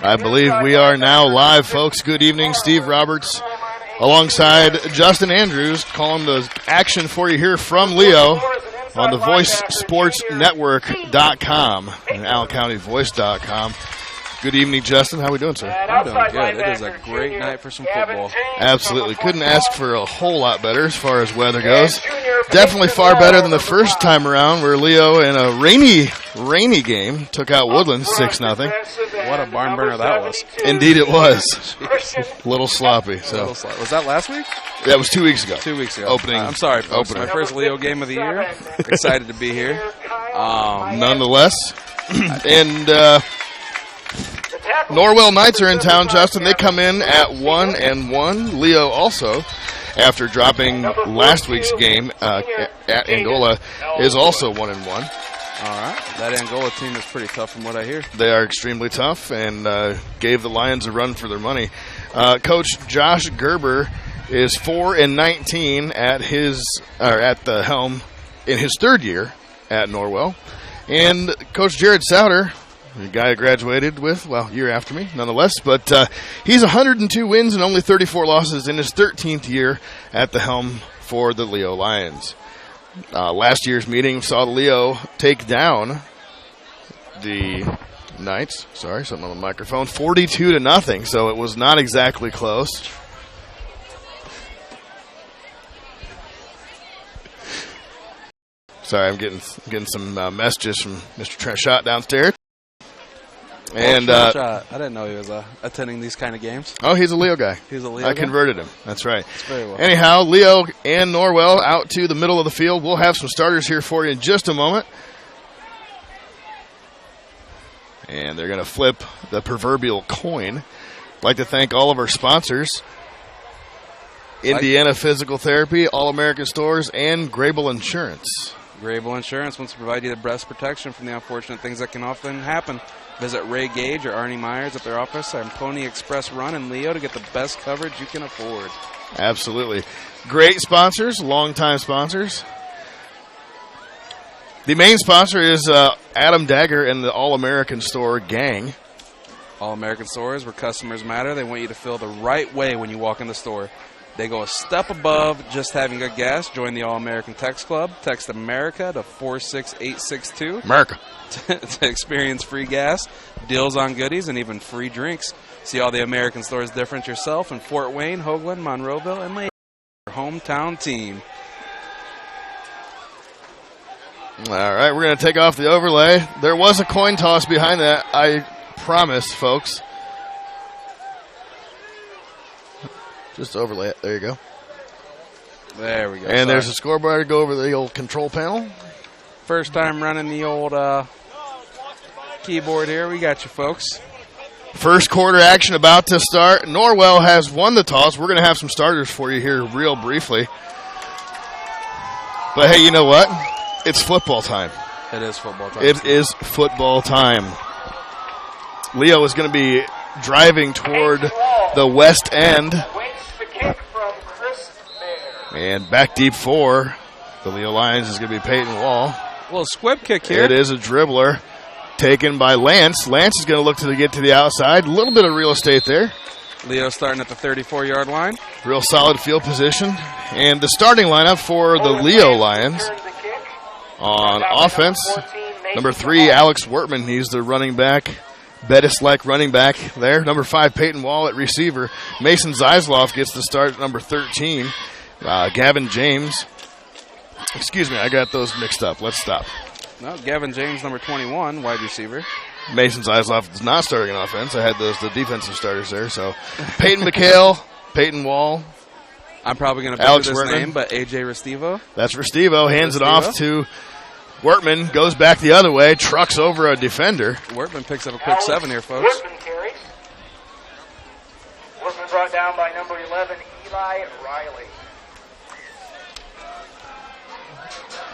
I believe we are now live, folks. Good evening. Steve Roberts alongside Justin Andrews calling the action for you here from Leo on the VoiceSportsNetwork.com and AllenCountyVoice.com. Good evening, Justin. How are we doing, sir? I'm doing good. It is a great night for some football. Absolutely. Couldn't ask for a whole lot better as far as weather goes. Definitely far better than the first time around where Leo, in a rainy game, took out Woodlands 6-0. What a barn burner that was. Indeed it was. A little sloppy. So. Was that last week? That was 2 weeks ago. 2 weeks ago. Opening. I'm sorry, folks. Opener. My first Leo game of the year. Excited to be here. Nonetheless. And Norwell Knights are in town, Justin. They come in at 1-1. Leo also, after dropping last week's game at Angola, is also 1-1. All right. That Angola team is pretty tough from what I hear. They are extremely tough and gave the Lions a run for their money. Coach Josh Gerber is 4-19 at the helm in his third year at Norwell. And Coach Jared Souter, the guy I graduated with, year after me, nonetheless. But he's 102 wins and only 34 losses in his 13th year at the helm for the Leo Lions. Last year's meeting saw Leo take down the Knights. Sorry, something on the microphone. 42-0, so it was not exactly close. Sorry, I'm getting some messages from Mr. Trent Schott downstairs. And I didn't know he was attending these kind of games. Oh, he's a Leo guy. He's a Leo guy? I converted him. That's right. That's very well. Anyhow, Leo and Norwell out to the middle of the field. We'll have some starters here for you in just a moment. And they're going to flip the proverbial coin. I'd like to thank all of our sponsors. Indiana Physical Therapy, All-American Stores, and Grable Insurance. Grable Insurance wants to provide you the best protection from the unfortunate things that can often happen. Visit Ray Gage or Arnie Myers at their office on Pony Express Run in Leo to get the best coverage you can afford. Absolutely. Great sponsors, longtime sponsors. The main sponsor is Adam Dagger and the All-American Store gang. All-American Stores, where customers matter. They want you to feel the right way when you walk in the store. They go a step above just having good gas. Join the All-American Text Club. Text America to 46862. America. To experience free gas, deals on goodies, and even free drinks. See all the American Stores difference yourself in Fort Wayne, Hoagland, Monroeville, and Lake. Your hometown team. All right, we're going to take off the overlay. There was a coin toss behind that, I promise, folks. Just overlay it. There you go. There we go. And there's a scoreboard to go over the old control panel. First time running the old keyboard here. We got you, folks. First quarter action about to start. Norwell has won the toss. We're going to have some starters for you here real briefly. But, hey, you know what? It's football time. It is football time. It is football time. Leo is going to be driving toward the west end. And back deep for the Leo Lions is going to be Peyton Wall. Little squib kick here. It is a dribbler taken by Lance. Lance is going to look to get to the outside. A little bit of real estate there. Leo starting at the 34-yard line. Real solid field position. And the starting lineup for the Leo Lions on offense, number 3, Alex Wortman. He's the running back. Bettis-like running back there. Number 5, Peyton Wall at receiver. Mason Zeisloff gets the start at number 13. Gavin James. Excuse me, I got those mixed up. Let's stop. No, Gavin James, number 21, wide receiver. Mason Zeisloff is not starting an offense. I had the defensive starters there. So Peyton McHale, Peyton Wall. I'm probably going to butcher this name, but A.J. Restivo. That's Restivo. Hands it off to Wortman. Goes back the other way. Trucks over a defender. Wortman picks up a quick 7 here, folks. Wortman carries. Wortman brought down by number 11, Eli Riley.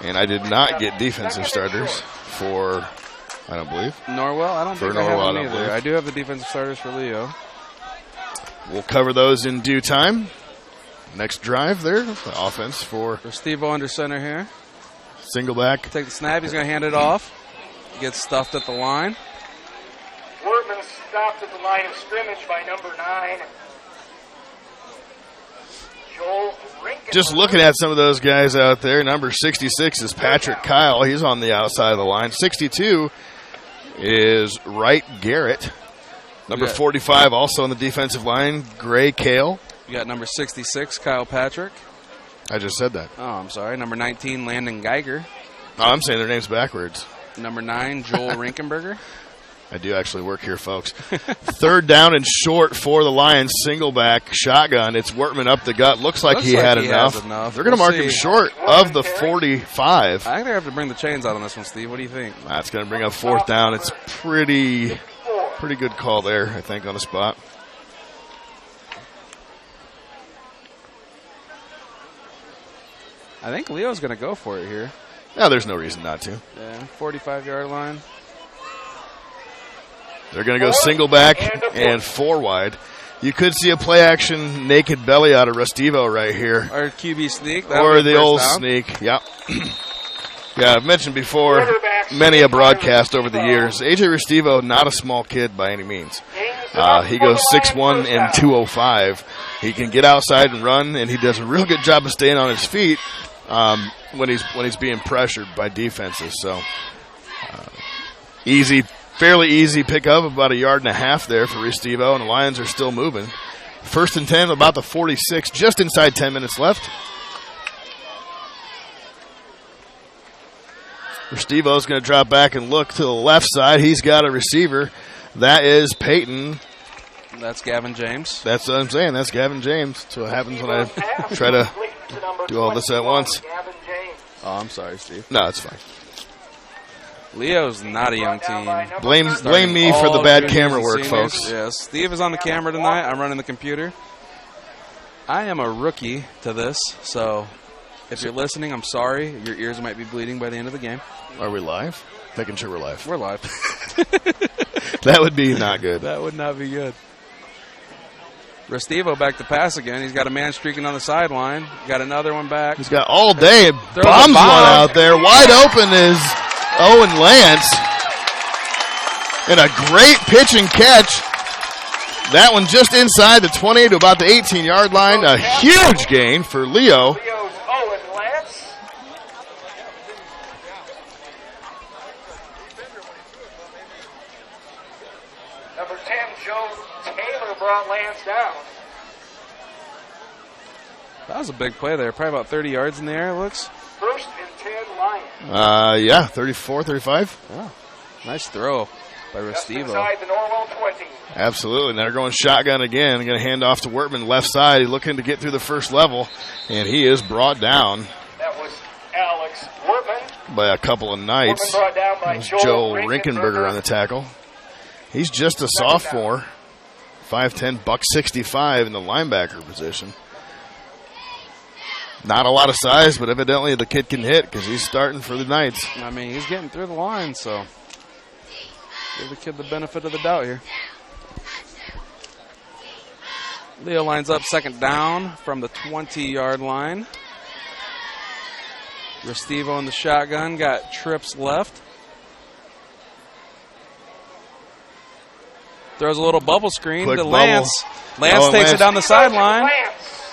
And I did not get defensive starters for, I don't believe. Norwell? I don't think I have them either. I do have the defensive starters for Leo. We'll cover those in due time. Next drive there, the offense for Restivo under center here. single back. Take the snap. He's going to hand it off. gets stuffed at the line. Wortman stopped at the line of scrimmage by number 9. Joel Rinkenberger. Just looking at some of those guys out there, number 66 is Patrick Kyle. He's on the outside of the line. 62 is Wright Garrett. Number 45 also on the defensive line, Gray Kale. You got number 66, Kyle Patrick. I just said that. Oh, I'm sorry. Number 19, Landon Geiger. Oh, I'm saying their names backwards. Number 9, Joel Rinkenberger. I do actually work here, folks. Third down and short for the Lions. Single back shotgun. It's Wortman up the gut. Looks like he had enough. They're going to mark him short of the 45. I think they have to bring the chains out on this one, Steve. What do you think? That's going to bring up fourth down. It's pretty good call there, I think, on the spot. I think Leo's going to go for it here. No, there's no reason not to. Yeah, 45-yard line. They're going to go single back and 4 wide. You could see a play-action naked belly out of Restivo right here. Or QB sneak. Or the old sneak, yep. Yeah, I've mentioned before, many a broadcast over the years. A.J. Restivo, not a small kid by any means. He goes 6'1" and 205. He can get outside and run, and he does a real good job of staying on his feet when he's being pressured by defenses. So, fairly easy pickup, about 1.5 yards there for Restivo, and the Lions are still moving. 1st and 10, about the 46, just inside 10 minutes left. Restivo's going to drop back and look to the left side. He's got a receiver. That is Peyton. That's Gavin James. That's what I'm saying. That's Gavin James. That's what happens when I try to do all this at once. Oh, I'm sorry, Steve. No, it's fine. Leo's not a young team. Blame me for the bad camera work, folks. Yes, Steve is on the camera tonight. I'm running the computer. I am a rookie to this, so if you're listening, I'm sorry. Your ears might be bleeding by the end of the game. Are we live? Making sure we're live. We're live. That would be not good. That would not be good. Restivo back to pass again. He's got a man streaking on the sideline. Got another one back. He's got all day. Bombs one out there. Wide open is Owen Lance. And a great pitch and catch. That one just inside the 20 to about the 18-yard line. A huge gain for Leo. Leo's Owen Lance. Number 10, Joe Taylor brought Lance down. That was a big play there. Probably about 30 yards in the air, it looks. 1st and 10 Lions. Yeah, 34, 35. Oh, nice throw by Restivo. Inside the Norwell 20. Absolutely. Now they're going shotgun again. They're going to hand off to Wortman left side. He's looking to get through the first level, and he is brought down. That was Alex Wortman. By a couple of knights. Brought down by Joel Rinkenberger on the tackle. He's just a sophomore. 5'10", $165 in the linebacker position. Not a lot of size, but evidently the kid can hit because he's starting for the Knights. I mean, he's getting through the line, so give the kid the benefit of the doubt here. Leo lines up 2nd down from the 20-yard line. Restivo in the shotgun, got trips left. Throws a little bubble screen to Lance. Lance takes it down the sideline.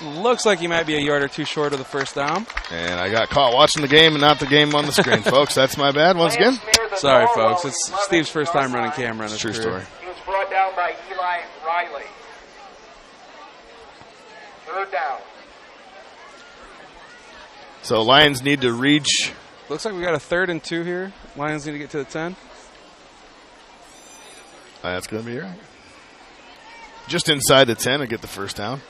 Looks like he might be 1 yard or 2 short of the 1st down. And I got caught watching the game and not the game on the screen, folks. That's my bad once again. Sorry, folks. It's Steve's first time running camera in his True career. story. He was brought down by Eli Riley. 3rd down. So Lions need to reach. Looks like we got a 3rd and 2 here. Lions need to get to the 10. That's going to be right. Just inside the 10 and get the 1st down.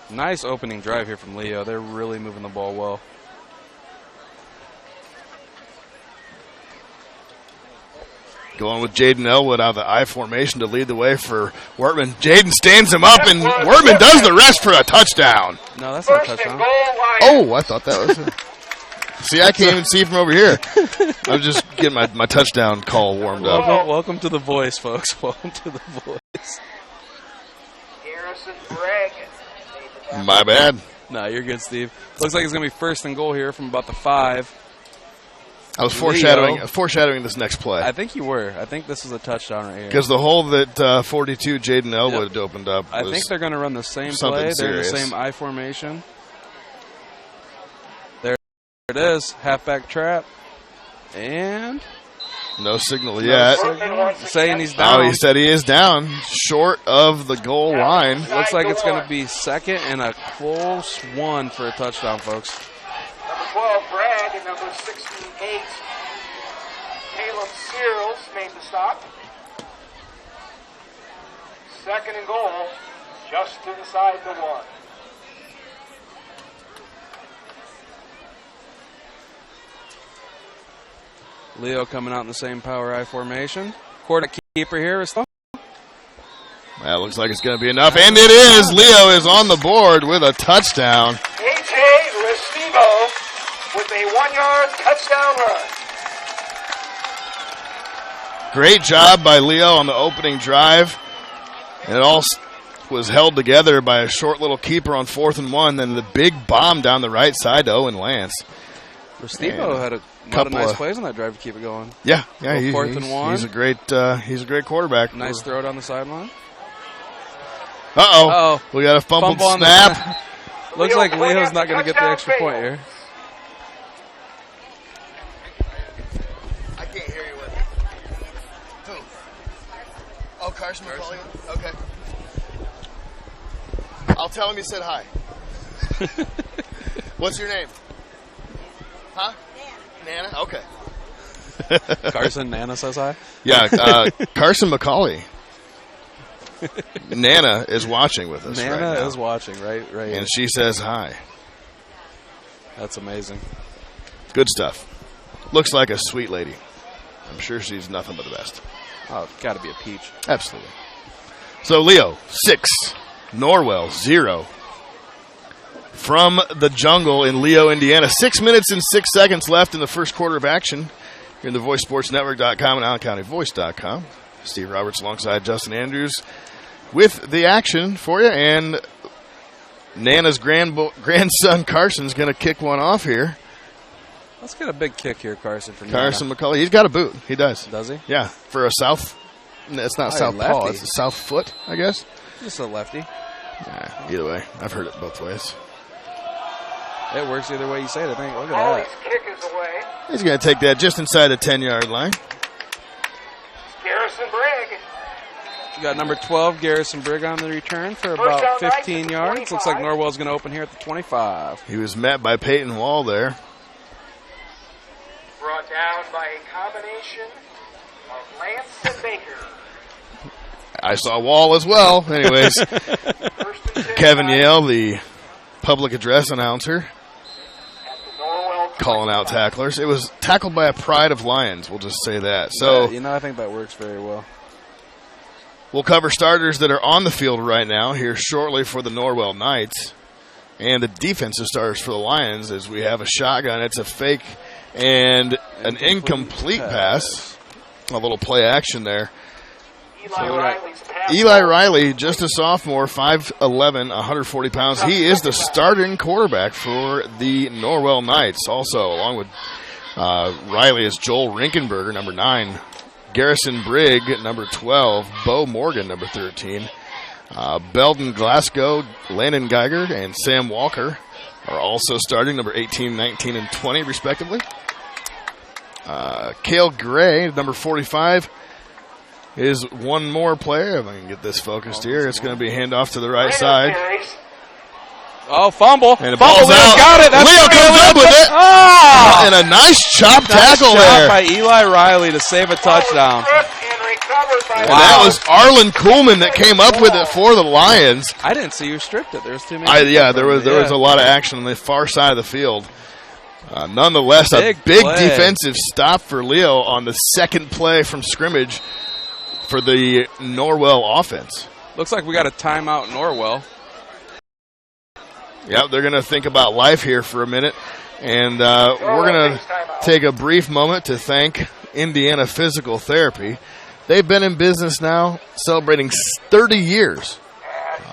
Nice opening drive here from Leo. They're really moving the ball well. Going with Jaden Elwood out of the I formation to lead the way for Wortman. Jaden stands him up, and Wortman does the rest for a touchdown. No, that's not a touchdown. Oh, I thought that was it. See, I can't even see from over here. I'm just getting my touchdown call warmed up. Welcome to the voice, folks. Welcome to the voice. Harrison Bragg. My bad. No, you're good, Steve. Looks like it's going to be 1st and goal here from about the 5. I was foreshadowing this next play. I think you were. I think this is a touchdown right here. Because the hole that 42 Jaden Elwood opened up I was think they're going to run the same play. They're in the same I formation. There it is. Halfback trap. And no signal yet. Saying he's down. Oh, he said he is down, short of the goal line. Looks like it's going to be second and a close one for a touchdown, folks. Number 12, Bragg, and number 68, Caleb Searles made the stop. Second and goal, just to the side of the one. Leo coming out in the same power I formation. Quarter keeper here is still. That looks like it's going to be enough, and it is. Leo is on the board with a touchdown. A.J. Restivo with a 1-yard touchdown run. Great job by Leo on the opening drive. It all was held together by a short little keeper on 4th and 1, then the big bomb down the right side to Owen Lance. Restivo had a lot of nice plays on that drive to keep it going. Yeah, 4th and 1. He's a great quarterback. Nice throw down the sideline. Uh-oh. We got a fumbled snap. Looks like Leo's not going to get the extra point here. I can't hear you with who? Oh, Carson McCauley? Okay. I'll tell him you said hi. What's your name? Huh? Nana? Okay. Carson, Nana says hi? Yeah, Carson McCauley. Nana is watching with us. Nana is watching, right? And she says hi. That's amazing. Good stuff. Looks like a sweet lady. I'm sure she's nothing but the best. Oh, got to be a peach. Absolutely. So Leo, 6. Norwell, 0. From the jungle in Leo, Indiana. 6 minutes and 6 seconds left in the first quarter of action. Here in the VoiceSportsNetwork.com and AllenCountyVoice.com. Steve Roberts alongside Justin Andrews with the action for you. And Nana's grandson Carson's going to kick one off here. Let's get a big kick here, Carson. For Carson McCauley. He's got a boot. He does. Does he? Yeah. For a south. It's not south paw. It's a south foot, I guess. Just a lefty. Yeah, either way. I've heard it both ways. It works either way you say it, I think. Look at that. Kick is away. He's going to take that just inside the 10-yard line. Garrison Brigg. You got number 12, Garrison Brigg, on the return for about 15 yards. Looks like Norwell's going to open here at the 25. He was met by Peyton Wall there. Brought down by a combination of Lance and Baker. I saw Wall as well. Anyways, Kevin Yale, the public address announcer, calling out tacklers. It was tackled by a pride of Lions, we'll just say that. So, I think that works very well. We'll cover starters that are on the field right now here shortly for the Norwell Knights and the defensive starters for the Lions as we have a shotgun. It's a fake and an incomplete pass. A little play action there. Eli Riley, just a sophomore, 5'11", 140 pounds. He is the starting quarterback for the Norwell Knights. Also, along with Riley is Joel Rinkenberger, number 9. Garrison Brigg, number 12. Bo Morgan, number 13. Belden Glasgow, Landon Geiger, and Sam Walker are also starting, number 18, 19, and 20, respectively. Cale Gray, number 45. Is one more player. If I can get this focused here, it's going to be handoff to the right side. Oh, fumble. And the ball's out. Got it. That's Leo comes up with it. Oh! And a nice chop tackle there. By Eli Riley to save a touchdown. And that was Arlen Kuhlman that came up with it for the Lions. I didn't see you stripped it. There was too many. There was a lot of action on the far side of the field. Nonetheless, a big defensive stop for Leo on the second play from scrimmage for the Norwell offense. Looks like we got a timeout, Norwell. Yep, they're going to think about life here for a minute. And we're going to take a brief moment to thank Indiana Physical Therapy. They've been in business now, celebrating 30 years.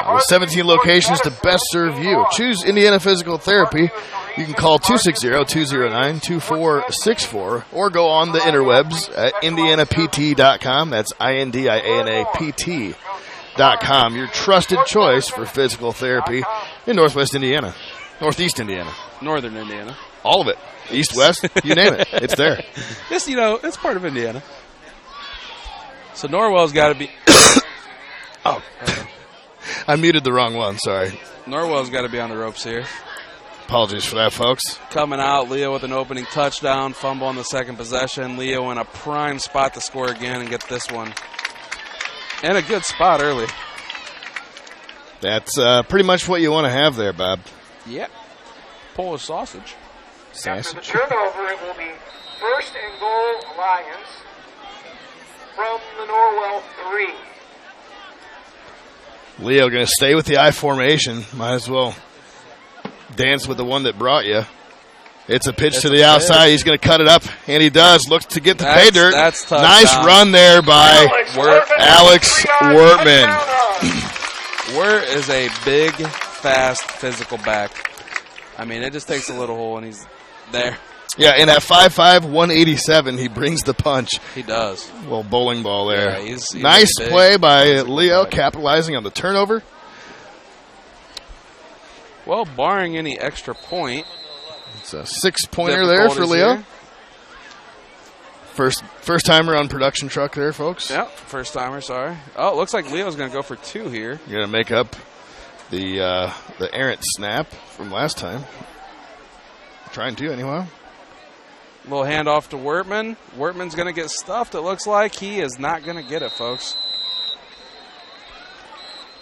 With 17 locations to best serve you. Choose Indiana Physical Therapy You can call 260-209-2464 or go on the interwebs at indianapt.com. That's INDIANAPT.com. Your trusted choice for physical therapy in Northwest Indiana, Northeast Indiana, Northern Indiana. all of it. East, west, you name it. It's there. It's, it's part of Indiana. So Norwell's got to be. Oh, I muted the wrong one. Sorry. Norwell's got to be on the ropes here. Apologies for that, folks. Coming out, Leo with an opening touchdown, fumble on the second possession. Leo in a prime spot to score again and get this one. And a good spot early. That's pretty much what you want to have there, Bob. Yep. Polish sausage. After the turnover, it will be first and goal Lions from the Norwell 3. Leo going to stay with the I formation. Might as well dance with the one that brought you. It's a pitch to the outside. He's going to cut it up, and he does. Looks to get the pay dirt. That's tough. Nice run there by Alex Wortman. Wirt is a big, fast, physical back. I mean, it just takes a little hole, and he's there. Yeah, and at 5'5", 187, he brings the punch. He does. Little bowling ball there. Yeah, he's nice big, play by Leo, capitalizing on the turnover. Well, barring any extra point. It's a 6-pointer there for Leo. Here. First timer on production truck there, folks. Yep, first timer, sorry. Oh, it looks like Leo's going to go for 2 here. You're going to make up the errant snap from last time. Trying to, anyway. Little handoff to Wortman. Wortman's going to get stuffed, it looks like. He is not going to get it, folks.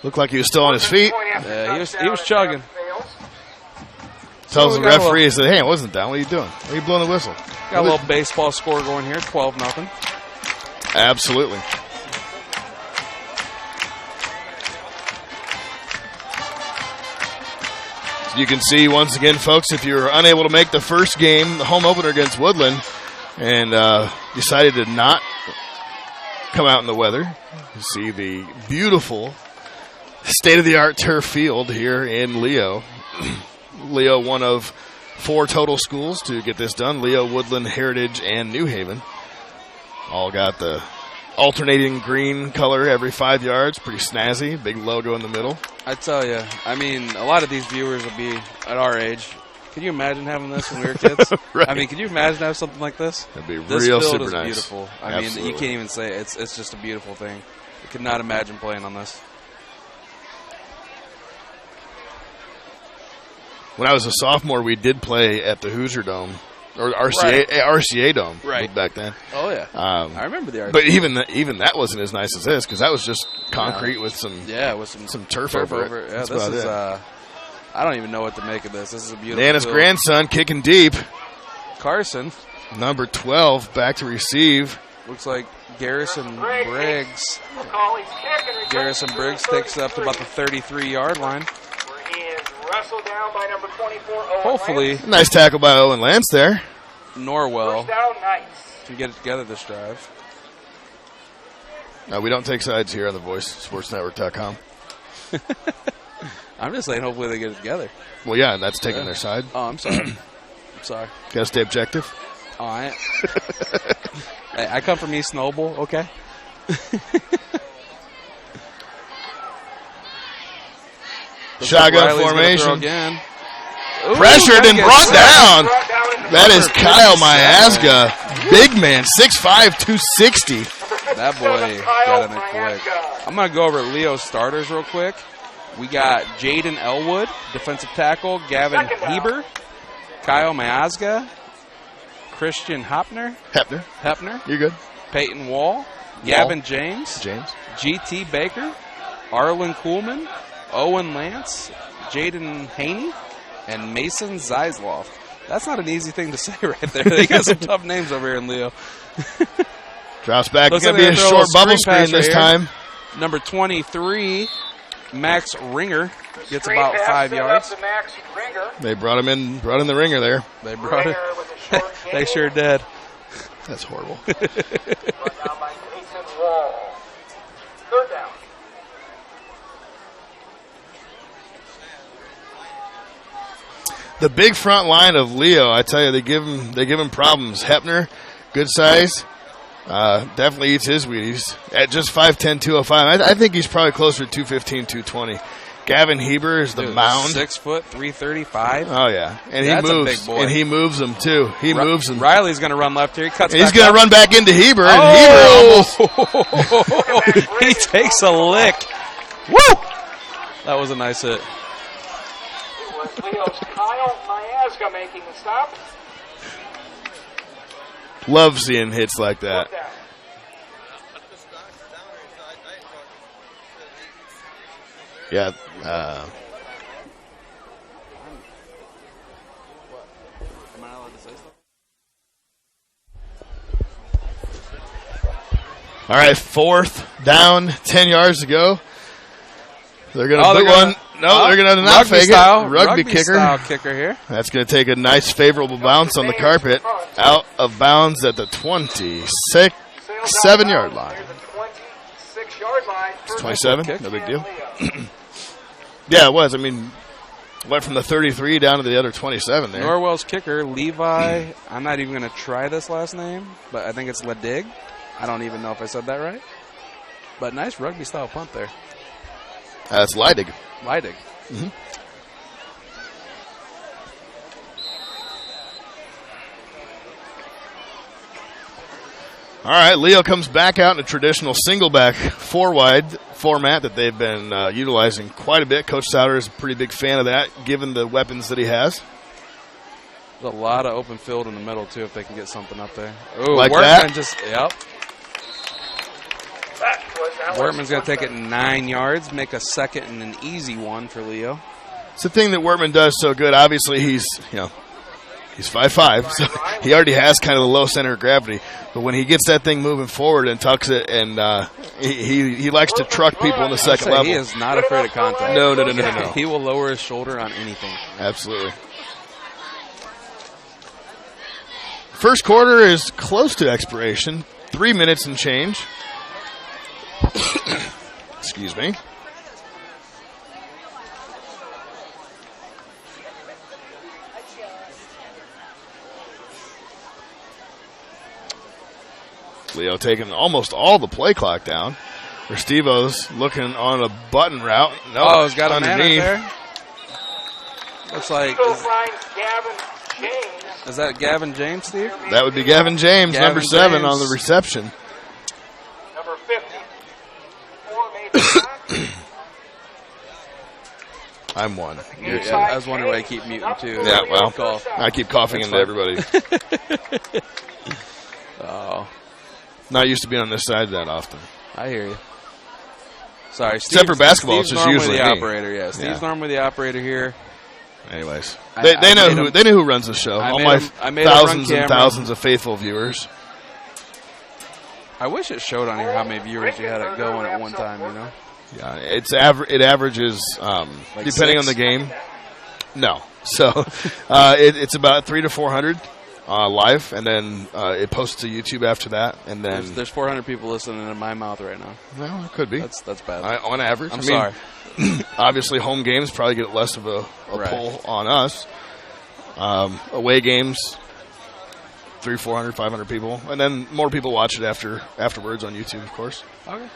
Looked like he was still on his feet. Yeah, he was chugging. Tells the referee, he said, hey, I wasn't down. What are you doing? Why are you blowing the whistle? Got a little baseball score going here, 12-0. Absolutely. You can see, once again, folks, if you're unable to make the first game, the home opener against Woodland, and decided to not come out in the weather, you see the beautiful state-of-the-art turf field here in Leo. Leo, one of 4 total schools to get this done. Leo, Woodland, Heritage, and New Haven. All got the alternating green color every 5 yards. Pretty snazzy. Big logo in the middle. I tell you, I mean, a lot of these viewers will be at our age. Can you imagine having this when we were kids? Right. I mean, can you imagine having something like this? That'd be This real field super is nice. beautiful. I Absolutely. mean, you can't even say it. It's just a beautiful thing. I could not imagine playing on this. When I was a sophomore, we did play at the Hoosier Dome, or RCA Dome back then. Oh, yeah. I remember the RCA. But even that wasn't as nice as this, because that was just concrete with some turf over it. Yeah, That's this about is. it. I don't even know what to make of this. This is a beautiful. Nana's field. grandson kicking deep. Carson. Number 12 back to receive. Looks like Garrison Briggs. Garrison Briggs takes it up to about the 33-yard line. Wrestled down by number 24, Owen Hopefully, Lance. Nice tackle by Owen Lance there. Norwell First down, nice. can get it together this drive. No, we don't take sides here on the VoiceSportsNetwork.com. I'm just saying, hopefully they get it together. Well, yeah, that's taking their side. Oh, I'm sorry. I'm sorry. Got to stay objective. All right. Hey, I come from East Noble, okay? Shotgun formation. Again. Pressured and brought down. That is Kyle Miazga. Big man, 6'5", 260. That boy got in there quick. I'm going to go over Leo's starters real quick. We got Jaden Elwood, defensive tackle, Gavin Heber, Kyle Miazga, Christian Hepner, You're good. Peyton Wall, Gavin James, GT Baker, Arlen Kuhlman, Owen Lance, Jaden Haney, and Mason Zeisloff. That's not an easy thing to say right there. They got some tough names over here in Leo. Drops back. It's Looks going to like be a they're short throwing bubble screen screen pass this right here. time. Number 23, Max Ringer, gets Screen about pass 5 set up yards. to Max Ringer. They brought in the ringer there. They brought it. Ringer with a short They gain. sure did. That's horrible. Brought down by Mason Wall. Third down. The big front line of Leo, I tell you, they give him problems. Hepner, good size, definitely eats his Wheaties at just 5'10", 205. I think he's probably closer to 215, 220. Gavin Heber is the mound. 6 foot, 335. Oh yeah, and That's he moves, a big boy. and he moves them too. He moves them. Riley's going to run left here. He cuts. He's going to run back into Heber, and Heber almost. He takes a lick. Woo! That was a nice hit. It was Leo's Kyle Miazga making the stop. Love seeing hits like that. Yeah. All right, 4th down, 10 yards to go. They're going to put one. No, they're going to not fake it. Rugby kicker. Style kicker here. That's going to take a nice favorable bounce on the carpet. Out of bounds at the 27-yard line. 26-yard line. 27? No big deal. Yeah, it was. I mean, went from the 33 down to the other 27 there. Norwell's kicker, Levi. I'm not even going to try this last name, but I think it's Ledig. I don't even know if I said that right. But nice rugby-style punt there. That's Leidig. Leidig. Mm-hmm. All right, Leo comes back out in a traditional single-back 4-wide format that they've been utilizing quite a bit. Coach Souter is a pretty big fan of that, given the weapons that he has. There's a lot of open field in the middle, too, if they can get something up there. Ooh, like Workman that? Yep. Workman's going to take it 9 yards, make a 2nd and an easy one for Leo. It's the thing that Workman does so good. Obviously, he's 5'5", so he already has kind of the low center of gravity. But when he gets that thing moving forward and tucks it, and he likes to truck people in the second level. He is not afraid of contact. No. He will lower his shoulder on anything. Absolutely. First quarter is close to expiration. 3 minutes and change. Excuse me. Leo taking almost all the play clock down. Restivo's looking on a button route. No, he's got underneath. A man up there. Looks like. Is that Gavin James, Steve? That would be Gavin James, number 7 on the reception. Number 54 made the stop. I'm one. Yeah, I was wondering why I keep muting, too. Yeah, well, I keep coughing into everybody. Oh. Not used to being on this side that often. I hear you. Sorry, except for basketball, it's just usually the me. Operator. Yeah, Steve's normally the operator here. Anyways, they know who runs the show. All my thousands and thousands of faithful viewers. I wish it showed on here how many viewers you had it going at one time. You know. Yeah, it averages like depending 6? on the game. No, so it's about 300 to 400 live, and then it posts to YouTube after that, and then there's 400 people listening in my mouth right now. Well, it could be. That's bad. On average, I'm sorry. Obviously, home games probably get less of a pull on us. Away games, 300, 400, 500 people, and then more people watch it afterwards on YouTube, of course. Okay.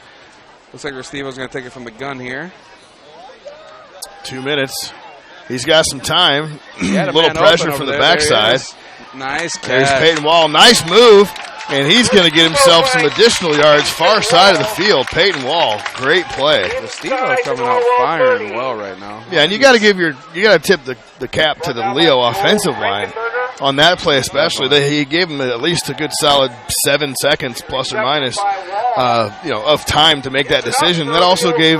Looks like Restivo's going to take it from the gun here. 2 minutes. He's got some time. A little pressure from the backside. Nice catch. There's Peyton Wall. Nice move. And he's going to get himself some additional yards far side of the field. Peyton Wall, great play. Restivo coming out firing well right now. Yeah, and you got to tip the cap to the Leo offensive line on that play especially. He gave him at least a good solid 7 seconds plus or minus, of time to make that decision. That also gave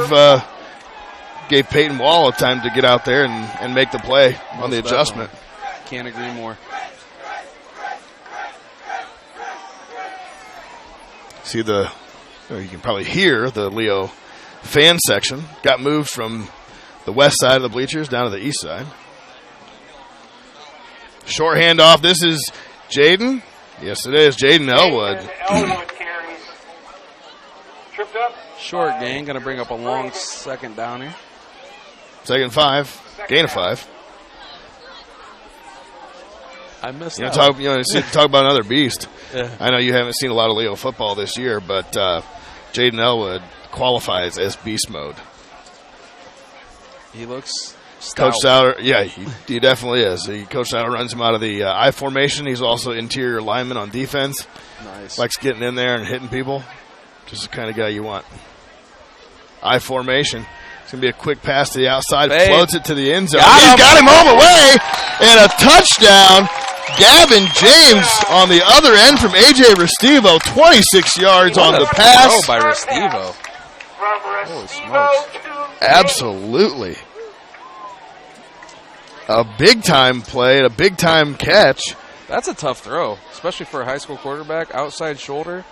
Peyton Wall a time to get out there and make the play on the adjustment. Can't agree more. See you can probably hear the Leo fan section. Got moved from the west side of the bleachers down to the east side. Short handoff. This is Jaden. Yes, it is. Jaden Elwood. Elwood carries. Tripped up. Short gain. Going to bring up a long second down here. Second 5. Gain of 5. I missed You know, that. talk about another beast. Yeah. I know you haven't seen a lot of Leo football this year, but Jaden Elwood qualifies as beast mode. He looks Coach stout. Sauer, yeah, he definitely is. Coach Sauer runs him out of the I formation. He's also interior lineman on defense. Nice. Likes getting in there and hitting people. Just the kind of guy you want. I formation. It's going to be a quick pass to the outside. Fade. Floats it to the end zone. Got him all the way. And a touchdown. Gavin James on the other end from A.J. Restivo. 26 yards on the pass. Oh, by Restivo. From Holy Restivo smokes. to Absolutely. A big-time play and a big-time catch. That's a tough throw, especially for a high school quarterback. Outside shoulder.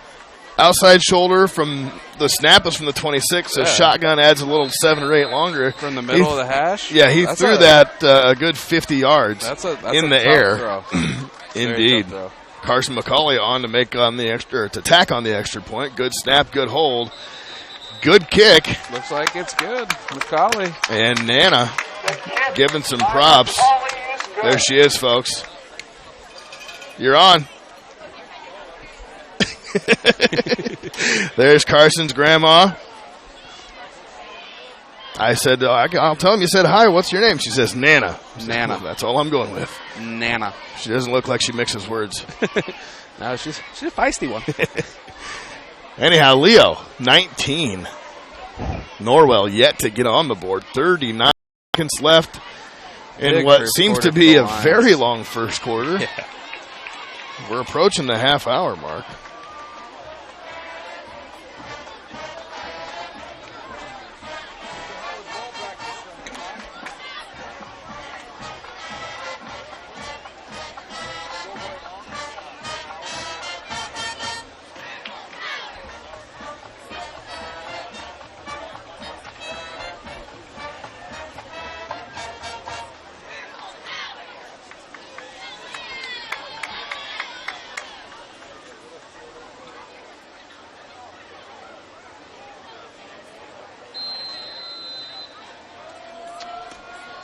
Outside shoulder from the snap is from the 26, so Yeah. shotgun adds a little 7 or 8 longer. From the middle of the hash? Yeah, he That's threw that a good 50 yards That's in a the tough air. throw. Indeed. Very tough throw. Carson McCauley on to make on the extra, to tack on the extra point. Good snap, good hold, good kick, Looks like it's good. McCauley. and Nana the kick giving some by props. McCauley is good. There she is, folks. You're on. There's Carson's grandma. I said, I'll tell him you said hi. What's your name? She says, Nana. I said, Nana. "Well, that's all I'm going with. Nana. She doesn't look like she mixes words. No, she's a feisty one. Anyhow, Leo, 19. Norwell yet to get on the board. 39 seconds left in Big what first seems quarter to be for a the Lions. very long first quarter. Yeah. We're approaching the half-hour mark.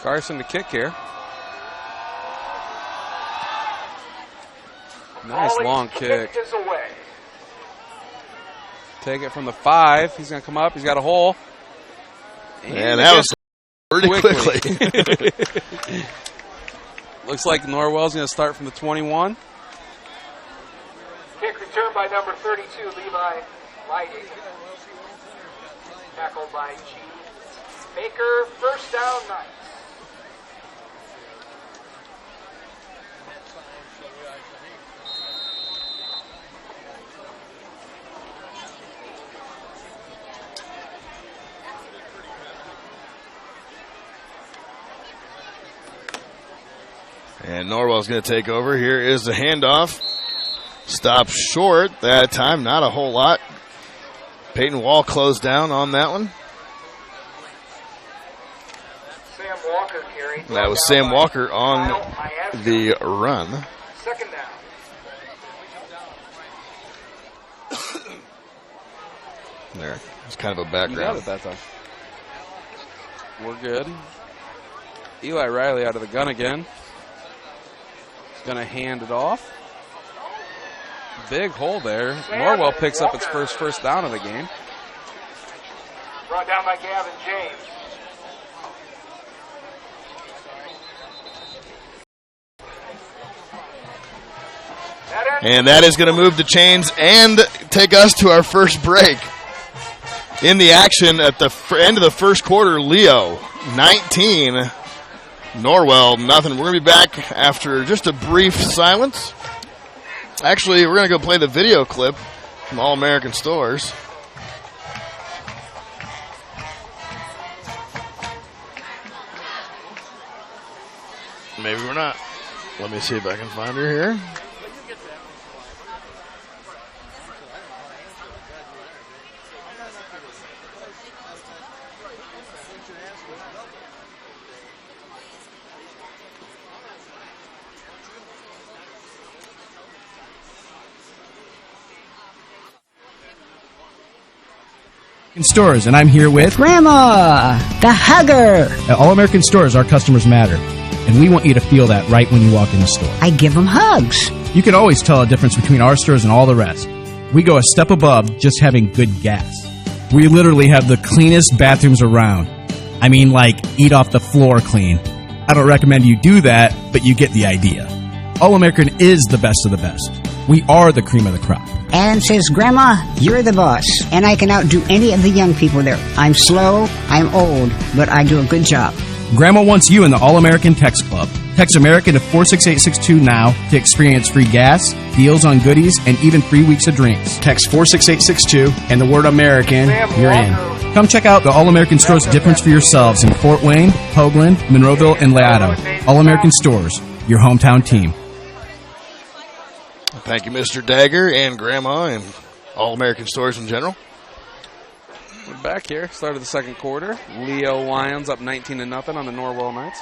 Carson to kick here. Nice McCauley's long kick. Is away. Take it from the 5. He's going to come up. He's got a hole. And that was pretty quickly. Looks like Norwell's going to start from the 21. Kick returned by number 32, Levi Lighty. Tackled by G. Baker, first down, Knights. And Norwell's going to take over. Here is the handoff. Stopped short that time. Not a whole lot. Peyton Wall closed down on that one. Sam Walker carried. That was Sam Walker on the run. Second down. There. It's kind of a You got background. it that time. We're good. Eli Riley out of the gun again. He's going to hand it off. Big hole there. Norwell picks up its first down of the game. Brought down by Gavin James. And that is going to move the chains and take us to our first break. In the action at the end of the first quarter, Leo 19, Norwell nothing. We're going to be back after just a brief silence. Actually, we're going to go play the video clip from All American Stores. Maybe we're not. Let me see if I can find her here. Stores, and I'm here with Grandma, the hugger. At All American Stores, our customers matter. and we want you to feel that right when you walk in the store. I give them hugs. You can always tell a difference between our stores and all the rest. We go a step above just having good gas. We literally have the cleanest bathrooms around. I mean, like, eat off the floor clean. I don't recommend you do that, but you get the idea. All-American is the best of the best. We are the cream of the crop. Alan says, Grandma, you're the boss, and I can outdo any of the young people there. I'm slow, I'm old, but I do a good job. Grandma wants you in the All-American Text Club. Text American to 46862 now to experience free gas, deals on goodies, and even free weeks of drinks. Text 46862 and the word American, you're in. Come check out the All-American Store's difference for yourselves in Fort Wayne, Hoagland, Monroeville, and Legato. All-American Stores, your hometown team. Thank you, Mr. Dagger and Grandma and All-American Stores in general. We're back here. Start of the second quarter. Leo Lions up 19-0 on the Norwell Knights.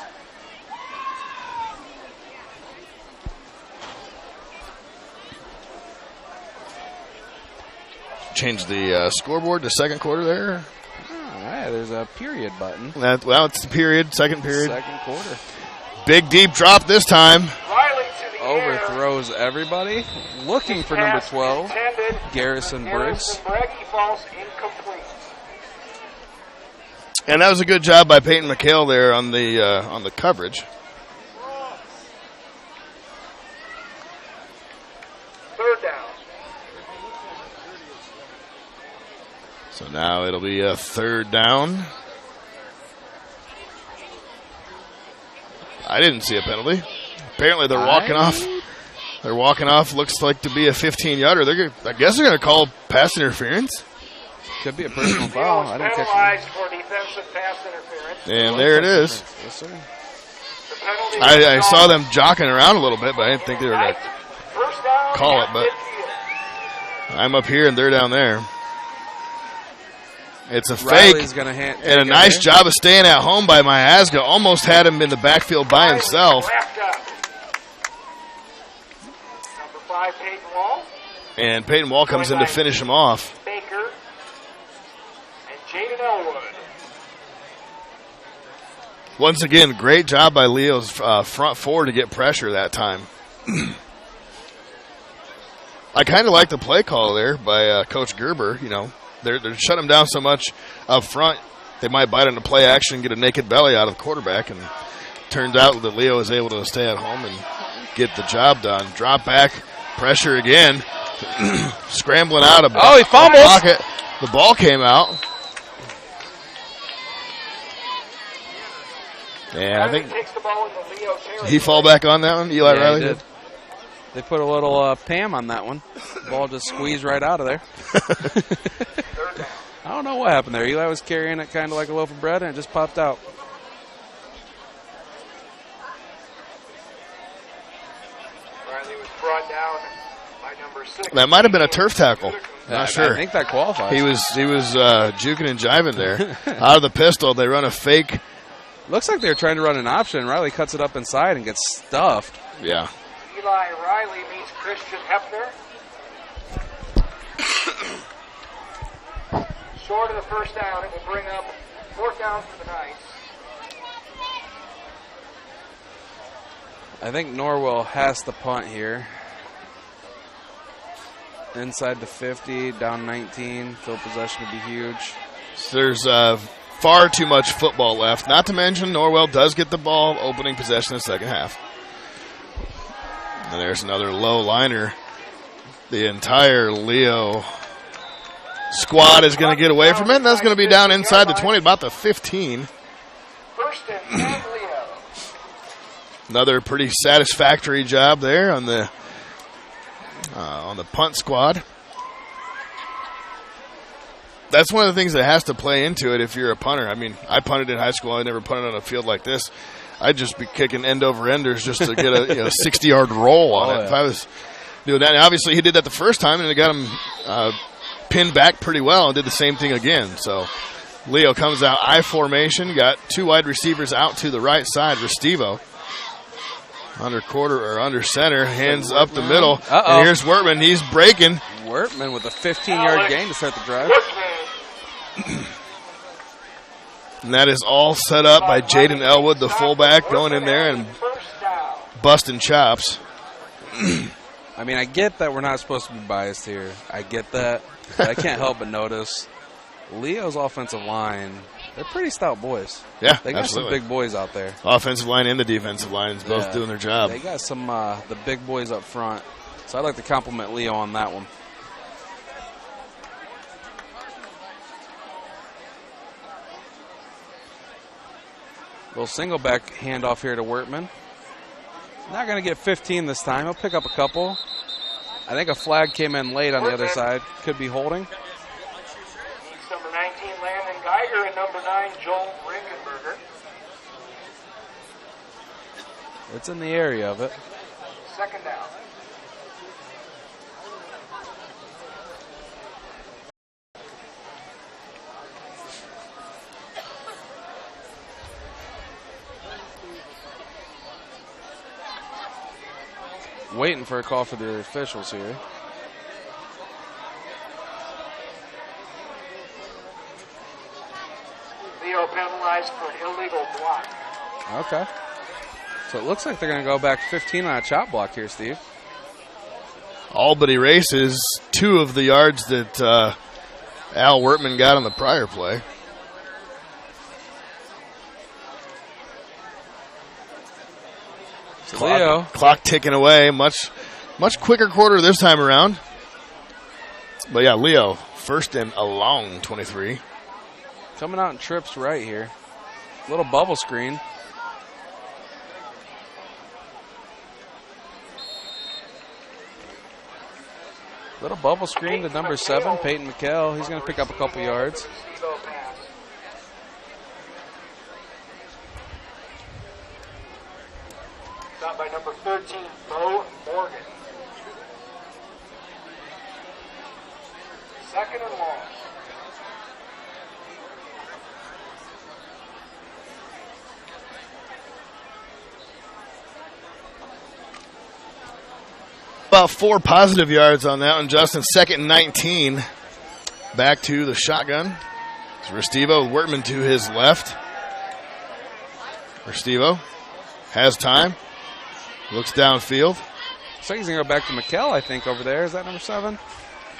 Change the scoreboard to second quarter there. All right, there's a period button. Well, it's the period, second period. Second quarter. Big deep drop this time. Riley to the Overthrows everybody. Looking for number 12, Garrison Briggs. He falls incomplete. And that was a good job by Peyton McHale there on the coverage. Third down. So now it'll be a third down. I didn't see a penalty. Apparently they're walking off. They're walking off. Looks like to be a 15-yarder. I guess they're going to call pass interference. Could be a personal foul. I didn't catch Penalized for defensive pass interference. And there it is. Yes, sir. The penalty I is saw called. them jockeying around a little bit, but I didn't think they were going to First down call it. at But midfield. I'm up here and they're down there. It's a Riley's fake gonna and a take it nice there. job of staying at home by Miasga. Almost had him in the backfield by himself. Wrapped up. Number 5, Peyton Wall, And Peyton Wall comes in to finish him off. Baker, and Jaden Elwood. Once again, great job by Leo's front four to get pressure that time. I kind of like the play call there by Coach Gerber. You know, they're shutting him down so much up front, they might bite into play action, get a naked belly out of the quarterback, and turns out that Leo is able to stay at home and get the job done. Drop back, pressure again, scrambling out of he fumbles. pocket. The ball came out. Yeah, I think Takes the ball in the Leo territory. he fall back on that one, Eli Yeah, Riley he did. They put a little Pam on that one. Ball just squeezed right out of there. Third down. I don't know what happened there. Eli was carrying it kind of like a loaf of bread, and it just popped out. Riley was brought down by number 6. That might have been a turf tackle. Not sure. I think that qualifies. He was juking and jiving there. Out of the pistol, they run a fake. Looks like they were trying to run an option. Riley cuts it up inside and gets stuffed. Yeah. Eli Riley meets Christian Hefner. Short of the first down, it will bring up fourth down for the Knights. I think Norwell has to punt here. Inside the 50, down 19. Field possession would be huge. There's far too much football left. Not to mention, Norwell does get the ball opening possession in the second half. And there's another low liner. The entire Leo squad is going to get away from it. And that's going to be down inside the 20, about the 15. First and 10, Leo. Another pretty satisfactory job there on the punt squad. That's one of the things that has to play into it if you're a punter. I mean, I punted in high school. I never punted on a field like this. I'd just be kicking end over enders just to get a 60-yard roll on it. Yeah. If I was doing that, and obviously he did that the first time, and it got him pinned back pretty well and did the same thing again. So Leo comes out I formation, got two wide receivers out to the right side. Restivo under quarter or under center, hands up the middle. And here's Wertman. He's breaking. Wertman with a 15-yard gain to start the drive. And that is all set up by Jaden Elwood, the fullback, going in there and busting chops. I mean, I get that we're not supposed to be biased here. I get that. But I can't help but notice Leo's offensive line, they're pretty stout boys. Yeah, they got absolutely. some big boys out there. Offensive line and the defensive line is both doing their job. They got some the big boys up front. So I'd like to compliment Leo on that one. Little single back handoff here to Wertman. Not going to get 15 this time. He'll pick up a couple. I think a flag came in late on the other side. Could be holding. Number 19, Landon Geiger, and number 9, Joel Rinkenberger. It's in the area of it. Second down. Waiting for a call for the officials here. Leo penalized for an illegal block. Okay. So it looks like they're going to go back 15 on a chop block here, Steve. All but erases 2 of the yards that Al Wertman got on the prior play. Clock ticking away. Much quicker quarter this time around. But yeah, Leo, first and a long 23. Coming out in trips right here. Little bubble screen. Little bubble screen to number 7, Peyton McKell. He's going to pick up a couple yards. Shot by number 13, Bo Morgan. Second and long. About 4 positive yards on that one, Justin. Second and 19. Back to the shotgun. It's Restivo, Wertman to his left. Restivo has time. Looks downfield. Looks like he's going to go back to McKell, I think, over there. Is that number 7?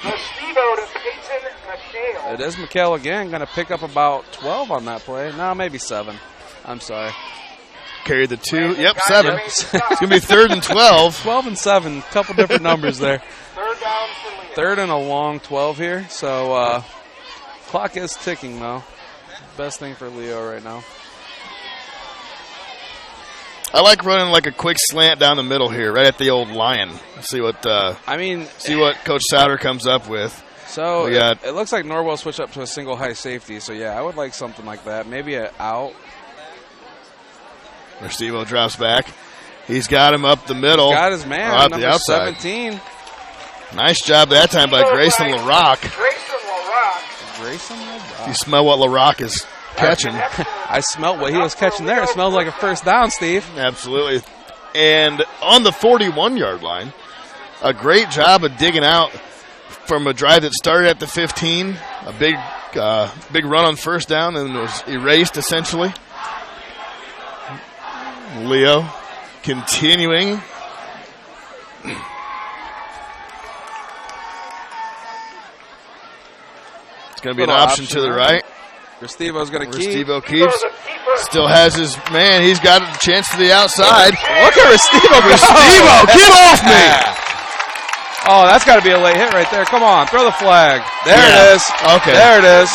Restivo to Peyton McHale. It is McKell again. Going to pick up about 12 on that play. No, maybe 7. I'm sorry. Carried the 2. Yep, 7. It's going to be 3rd and 12. 12 and 7. Couple different numbers there. Third down for Leo. 3rd and a long 12 here. So clock is ticking, though. Best thing for Leo right now. I like running like a quick slant down the middle here, right at the old lion. See what see what Coach Souter comes up with. So it looks like Norwell switched up to a single high safety. So yeah, I would like something like that. Maybe an out. Restivo drops back. He's got him up the middle. Got his man, out number the outside. 17. Nice job that time by Grayson LaRock. Grayson LaRock. You smell what LaRock is catching. I smelled what he was catching there. It smells like a first down, Steve. Absolutely. And on the 41-yard line, a great job of digging out from a drive that started at the 15. A big run on first down and was erased essentially. Leo continuing. It's going to be an option to the right. Restivo's going to keep. Restivo keeps. Still has his man. He's got a chance to the outside. Look at Restivo. Restivo, get off me. Oh, that's got to be a late hit right there. Come on, throw the flag. There it is. Okay. There it is.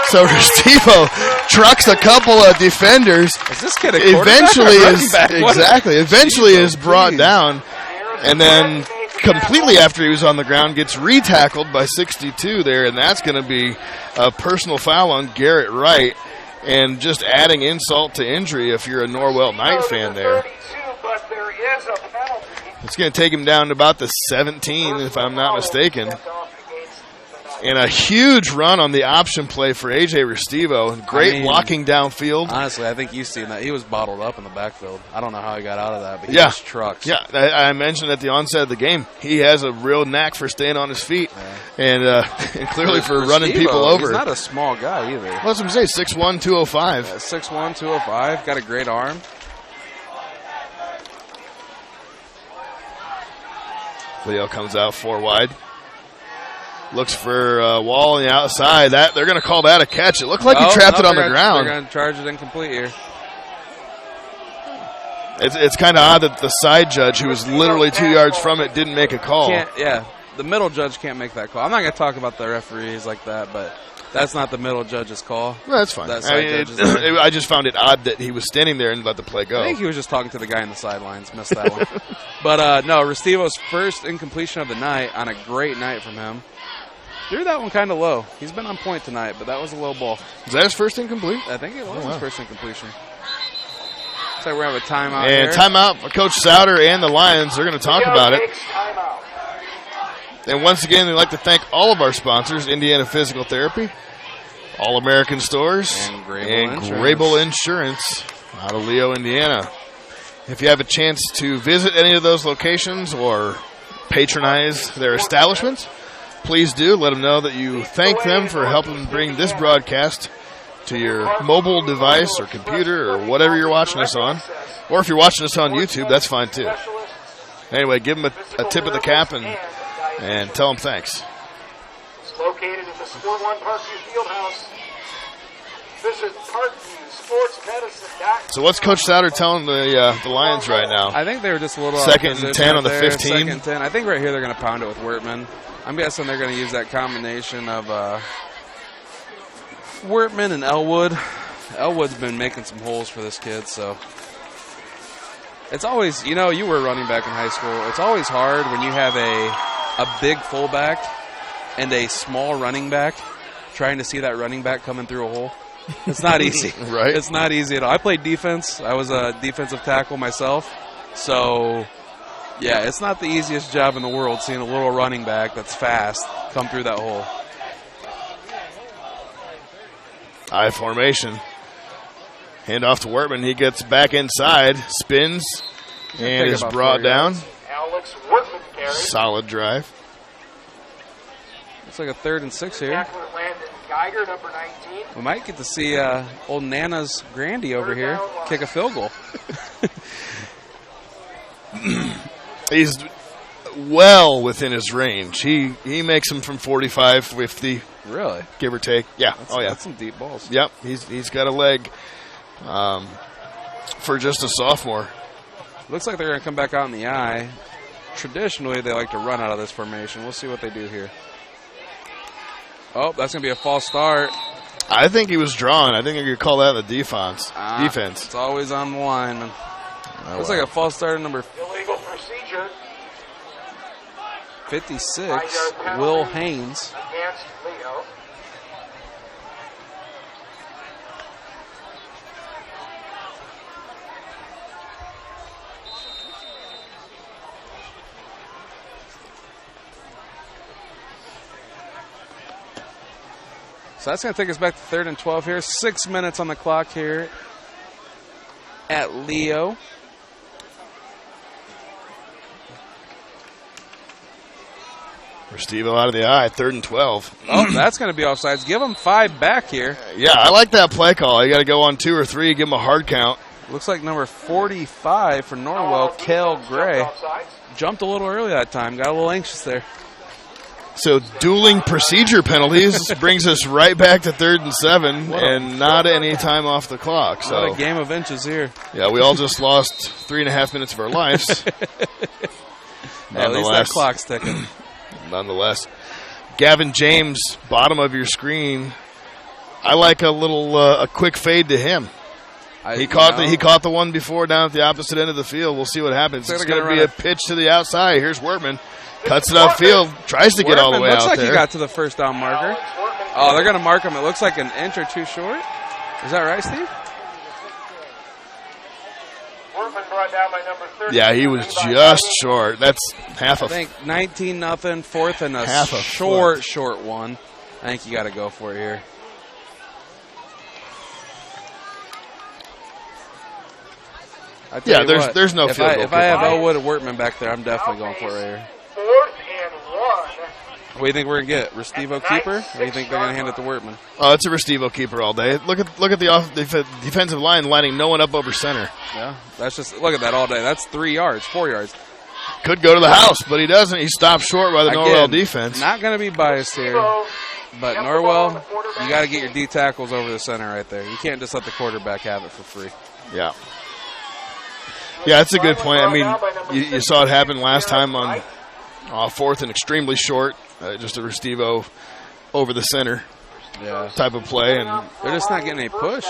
So Restivo trucks a couple of defenders. Is this kid a quarterback or running back? Eventually is brought down, and then completely after he was on the ground gets re-tackled by 62 there, and that's going to be a personal foul on Garrett Wright, and just adding insult to injury if you're a Norwell Knight fan there. It's going to take him down to about the 17, if I'm not mistaken. And a huge run on the option play for A.J. Restivo. Great blocking downfield. Honestly, I think you've seen that. He was bottled up in the backfield. I don't know how he got out of that, but he just trucks. Yeah, I mentioned at the onset of the game, he has a real knack for staying on his feet and clearly for running people over. He's not a small guy either. Well, that's what I'm saying, 6'1", 205. 6'1", 205. Got a great arm. Leo comes out 4 wide. Looks for Wall on the outside. They're going to call that a catch. It looked like he trapped it on the ground. They're going to charge it incomplete here. It's kind of odd that the side judge, who was literally 2 yards from it, didn't make a call. The middle judge can't make that call. I'm not going to talk about the referees like that, but that's not the middle judge's call. No, that's fine. I just found it odd that he was standing there and let the play go. I think he was just talking to the guy in the sidelines. Missed that one. But, no, Restivo's first incompletion of the night on a great night from him. Threw that one kind of low. He's been on point tonight, but that was a low ball. Is that his first incomplete? I think it was his first incompletion. Looks like we're going to have a timeout here. Timeout. Coach Souter and the Lions are going to talk about it. And once again, we'd like to thank all of our sponsors, Indiana Physical Therapy, All-American Stores, and Grable Insurance out of Leo, Indiana. If you have a chance to visit any of those locations or patronize their establishments, please do. Let them know that you thank them for helping bring this broadcast to your mobile device or computer or whatever you're watching us on. Or if you're watching us on YouTube, that's fine too. Anyway, give them a tip of the cap and tell them thanks. It's located at the Sport One Parkview Fieldhouse. Visit ParkviewSportsMedicine.com. So what's Coach Souter telling the Lions right now? I think they were just a little second and 10 on the 15. Second and 10. I think right here they're going to pound it with Wertman. I'm guessing they're going to use that combination of Wertman and Elwood. Elwood's been making some holes for this kid, so it's always, you were running back in high school. It's always hard when you have a big fullback and a small running back trying to see that running back coming through a hole. It's not easy. Right? It's not easy at all. I played defense. I was a defensive tackle myself, so yeah, it's not the easiest job in the world seeing a little running back that's fast come through that hole. I formation. Hand off to Wertman. He gets back inside, spins, and is brought down. Alex Wertman carry. Solid drive. Looks like a 3rd and 6 here. Tackler Landon Geiger, number 19. We might get to see old Nana's Grandy over here kick a field goal. He's well within his range. He makes them from 45, 50. Really? Give or take. Yeah. That's some deep balls. Yep. He's got a leg for just a sophomore. Looks like they're going to come back out in the eye. Traditionally, they like to run out of this formation. We'll see what they do here. Oh, that's going to be a false start. I think he was drawn. I think you could call that the defense. It's always on the line. Looks like a false start number Illegal procedure. 56, Will Haynes. Against Leo. So that's going to take us back to 3rd and 12 here. 6 minutes on the clock here at Leo. Restivo out of the eye, 3rd and 12. Oh, that's going to be offsides. Give them 5 back here. Yeah, I like that play call. You got to go on 2 or 3, give them a hard count. Looks like number 45 for Norwell, Cale Gray. Jumped a little early that time. Got a little anxious there. So dueling procedure penalties brings us right back to 3rd and 7 and not any time off the clock. So what a game of inches here. Yeah, we all just lost 3.5 minutes of our lives. At least that clock's ticking. Nonetheless, Gavin James, bottom of your screen. I like a quick fade to him. He caught the one before down at the opposite end of the field. We'll see what happens. It's going to be a pitch to the outside. Here's Wertman. Cuts it upfield. Tries to get all the way out there. Looks like he got to the first down marker. Oh, they're going to mark him. It looks like an inch or two short. Is that right, Steve? Wortman brought down by number 30. Yeah, he was just short. That's half I a think 19-0, fourth and a half a short one. I think you got to go for it here. I tell Yeah, you there's no if field I, goal If I have kicker. Elwood and Wortman back there, I'm definitely going for it right here. 4th and 1. What do you think we're going to get? Restivo keeper? Or do you think they're going to hand it to Wortman? Oh, it's a Restivo keeper all day. Look at the defensive line lining no one up over center. Yeah, that's just, look at that all day. That's 3 yards, 4 yards. Could go to the house, but he doesn't. He stopped short by the Norwell Again, defense. Not going to be biased here, but Norwell, you got to get your D tackles over the center right there. You can't just let the quarterback have it for free. Yeah. Yeah, that's a good point. I mean, you saw it happen last time on 4th and extremely short, just a Restivo over the center type of play. And they're just not getting any push.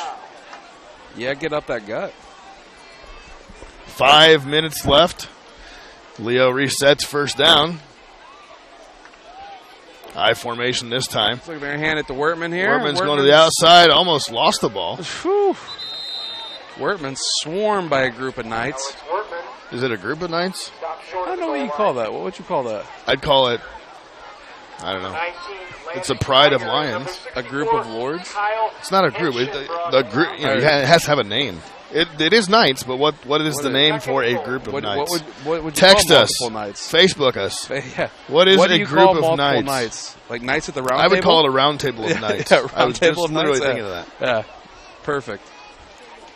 Yeah, get up that gut. 5 minutes left. Leo resets first down. I formation this time. Looks like they're going to hand it to Wortman here. Wortman's going to the outside, almost lost the ball. Whew. Wortman swarmed by a group of Knights. Is it a group of Knights? I don't know what you call that. What would you call that? I'd call it, I don't know. It's a pride of Lions. A group of Lords? It's not a group. The group, it has to have a name. It is Knights, but what is the name for a group of Knights? What would you Text call us. multiple Knights? Facebook us. Yeah. What is do a you group call of multiple Knights? Like Knights at the round I would table? call it a round table of Knights. Yeah, I was table just of literally Knights, thinking of that. Yeah, perfect.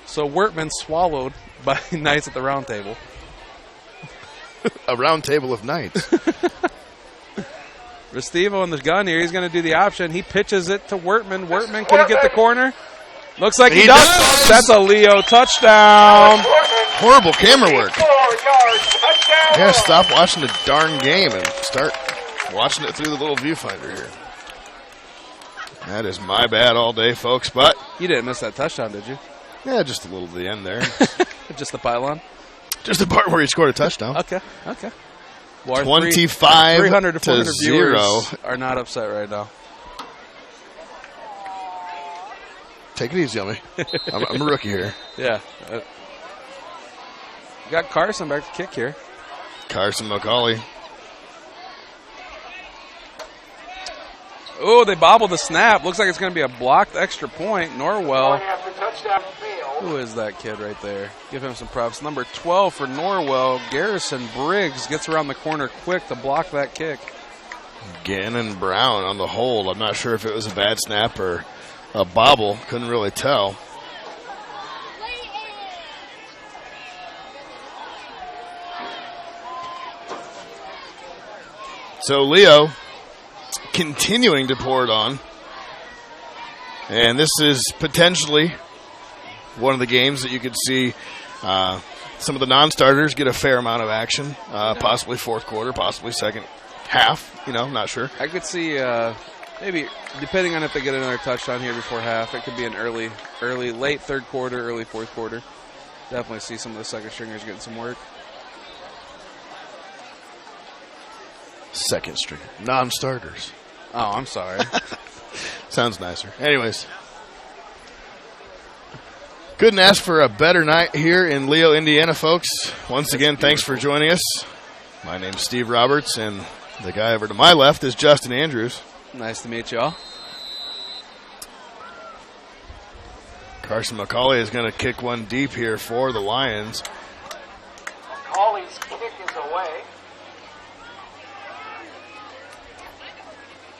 So Wortman swallowed by Knights at the round table. A round table of Knights. Restivo in the gun here. He's going to do the option. He pitches it to Wortman. Wortman, can he get the corner? Looks like he does. That's a Leo touchdown. Horrible camera work. 4 yards, touchdown. Yeah, stop watching the darn game and start watching it through the little viewfinder here. That is my bad all day, folks. But You didn't miss that touchdown, did you? yeah, just a little at the end there. Just the pylon? Just the part where he scored a touchdown. Okay. Well, our 25 300 to to 400 viewers 0. are not upset right now. Take it easy on me. I'm a rookie here. Yeah. Got Carson back to kick here. Carson McCauley. Oh, they bobbled the snap. Looks like it's going to be a blocked extra point. Norwell. Who is that kid right there? Give him some props. Number 12 for Norwell, Garrison Briggs, gets around the corner quick to block that kick. Gannon Brown on the hold. I'm not sure if it was a bad snap or a bobble. Couldn't really tell. So Leo continuing to pour it on. And this is potentially one of the games that you could see some of the non-starters get a fair amount of action, possibly fourth quarter, possibly second half. Not sure. I could see maybe, depending on if they get another touchdown here before half, it could be an late third quarter, early fourth quarter. Definitely see some of the second stringers getting some work. Second string. Non-starters. Oh, I'm sorry. Sounds nicer. Anyways. Couldn't ask for a better night here in Leo, Indiana, folks. Once again, thanks for joining us. My name's Steve Roberts, and the guy over to my left is Justin Andrews. Nice to meet y'all. Carson McCauley is going to kick one deep here for the Lions. McCauley's kick is away.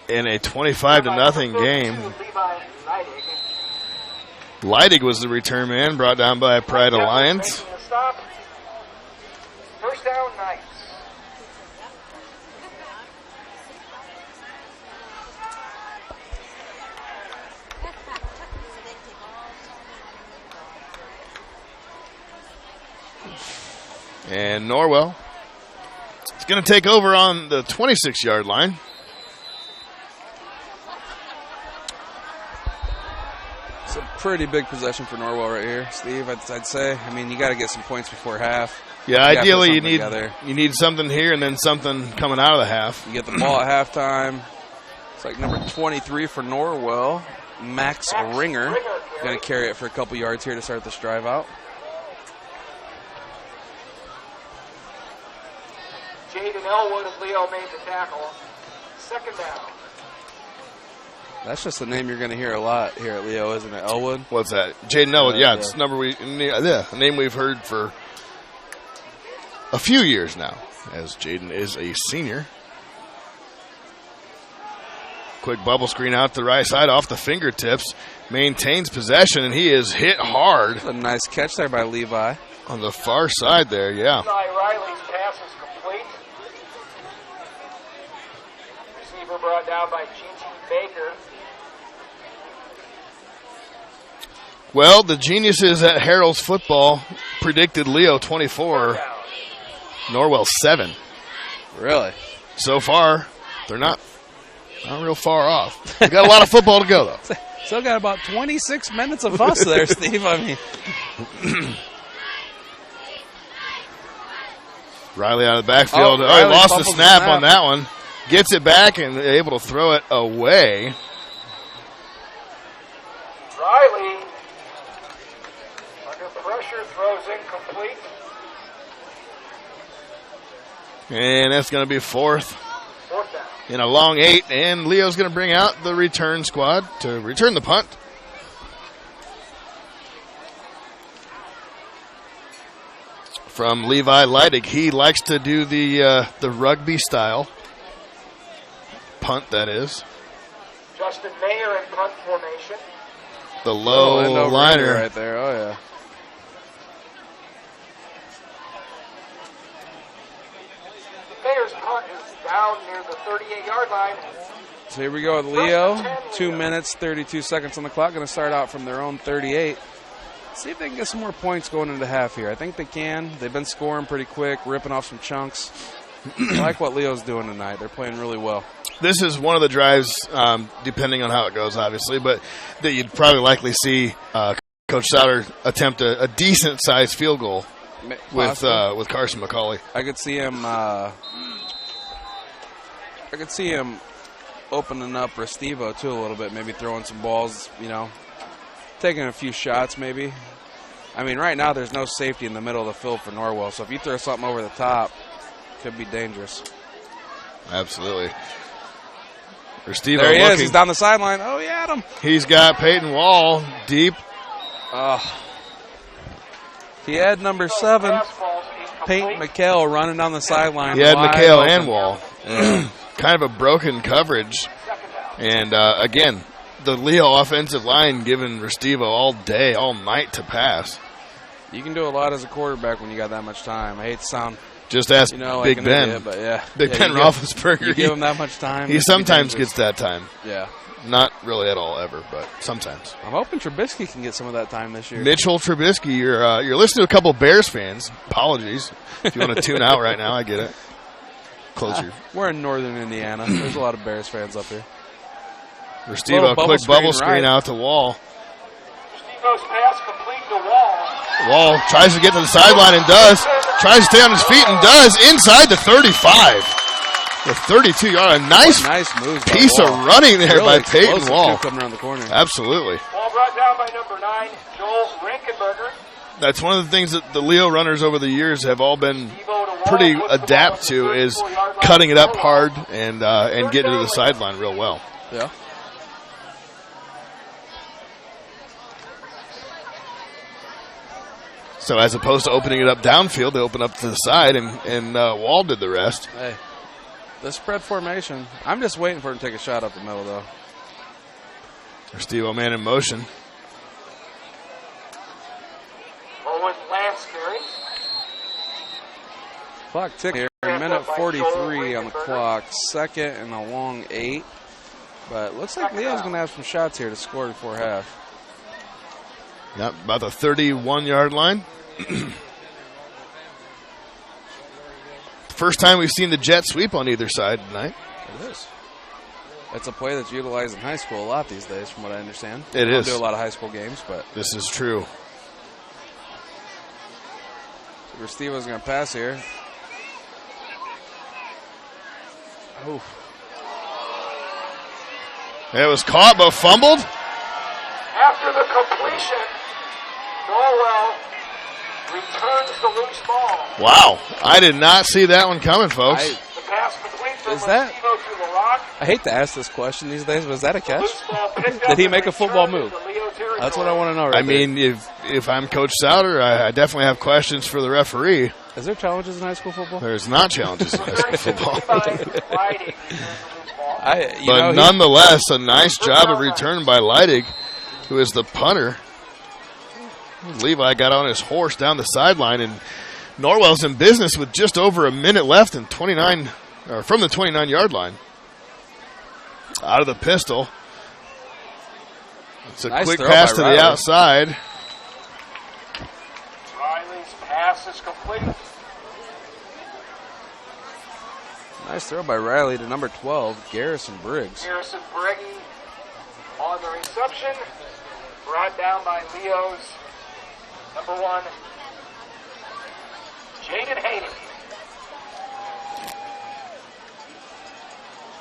In a 25-0 game. Leidig was the return man, brought down by Pride Alliance. First down, Knights. And Norwell is going to take over on the 26-yard line. It's a pretty big possession for Norwell right here, Steve, I'd say. I mean, you got to get some points before half. Yeah, ideally you need something here and then something coming out of the half. You get the ball at halftime. It's like number 23 for Norwell, Max Ringer. Going to carry it for a couple yards here to start this drive out. Elwood of Leo made the tackle. Second down. That's just a name you're going to hear a lot here at Leo, isn't it? Elwood? What's that? Jaden Elwood. Yeah, it's yeah. a name we've heard for a few years now, as Jaden is a senior. Quick bubble screen out the right side off the fingertips. Maintains possession, and he is hit hard. That's a nice catch there by Levi. On the far side there, yeah. Levi Riley's pass is complete. Receiver brought down by G.T. Baker. Well, the geniuses at Harrell's football predicted Leo 24, Norwell 7. Really? So far, they're not real far off. They got a lot of football to go, though. Still got about 26 minutes of us there, Steve. I mean, Riley out of the backfield. Oh, he Riley lost the fumbles snap the snap. on that one. Gets it back and able to throw it away. Riley, under pressure, throws incomplete. And that's going to be fourth Fourth down. in a long 8. And Leo's going to bring out the return squad to return the punt. From Levi Leidig. He likes to do the rugby style punt, that is. Justin Mayer in punt formation. The low end over liner. right there. Oh, yeah. Mayer's punt is down near the 38-yard line. So here we go with Leo. 2 minutes, 32 seconds on the clock. Going to start out from their own 38. See if they can get some more points going into half here. I think they can. They've been scoring pretty quick, ripping off some chunks. I like what Leo's doing tonight. They're playing really well. This is one of the drives, depending on how it goes, obviously, but that you'd probably likely see Coach Sauter attempt a decent-sized field goal with Carson McCauley. I could see him opening up Restivo too a little bit, maybe throwing some balls, taking a few shots maybe. I mean, right now there's no safety in the middle of the field for Norwell, so if you throw something over the top, it could be dangerous. Absolutely. Restivo There he looking. is. He's down the sideline. Oh, he had him. He's got Peyton Wall deep. He had number 7, Peyton McHale, running down the sideline. He had wide McHale open. and Wall. Kind of a broken coverage. And, again, the Leo offensive line giving Restivo all day, all night to pass. You can do a lot as a quarterback when you got that much time. I hate to sound, Just ask like Big an Ben. idiot, but yeah. Big Ben Roethlisberger. You give him that much time. He it can be sometimes dangerous. gets that time. Yeah. Not really at all ever, but sometimes. I'm hoping Trubisky can get some of that time this year. Mitchell Trubisky, you're listening to a couple Bears fans. Apologies. If you want to tune out right now, I get it. Close your. We're in northern Indiana. There's a lot of Bears fans up here. Restivo, quick bubble screen right. out to Wall. Restivo's pass complete to Wall. Wall tries to get to the sideline and does. Tries to stay on his feet and does. Inside the 35. The 32-yard. A nice move. piece of running there really by Peyton explosive Wall. coming around the corner. Absolutely. Ball brought down by number 9, Joel Rankenberger. That's one of the things that the Leo runners over the years have all been pretty adapt to is cutting it up hard and getting to the sideline real well. Yeah. So as opposed to opening it up downfield, they open up to the side, and Wall did the rest. Hey, the spread formation. I'm just waiting for him to take a shot up the middle, though. Restivo man in motion. Owen Lance carries. Clock ticking here. Minute 43 on the clock. Second and a long 8. But looks like Leo's going to have some shots here to score before half. Yep, about the 31-yard line. First time we've seen the jet sweep on either side tonight. It is. It's a play that's utilized in high school a lot these days, from what I understand. It is. I don't do a lot of high school games, but This is true. Restivo's going to pass here. Oh. It was caught but fumbled. After the completion, Norwell returns the loose ball. Wow. I did not see that one coming, folks. The pass between from Is that- Restivo to LaRock. I hate to ask this question these days, but is that a catch? Loose ball picked up Did he and make a football returned move? into Leo territory. That's what I want to know right I mean, if I'm Coach Souter, I definitely have questions for the referee. there. Is there challenges in high school football? There's not challenges in high school football. But nonetheless, a nice job of return by Leidig, who is the punter. Levi got on his horse down the sideline, and Norwell's in business with just over a minute left and 29, or from the 29-yard line. Out of the pistol. It's a Nice quick throw pass by to Riley. the outside. Riley's pass is complete. Nice throw by Riley to number 12, Garrison Briggs. Garrison Briggy on the reception. Brought down by Leo's number 1, Jaden Haney.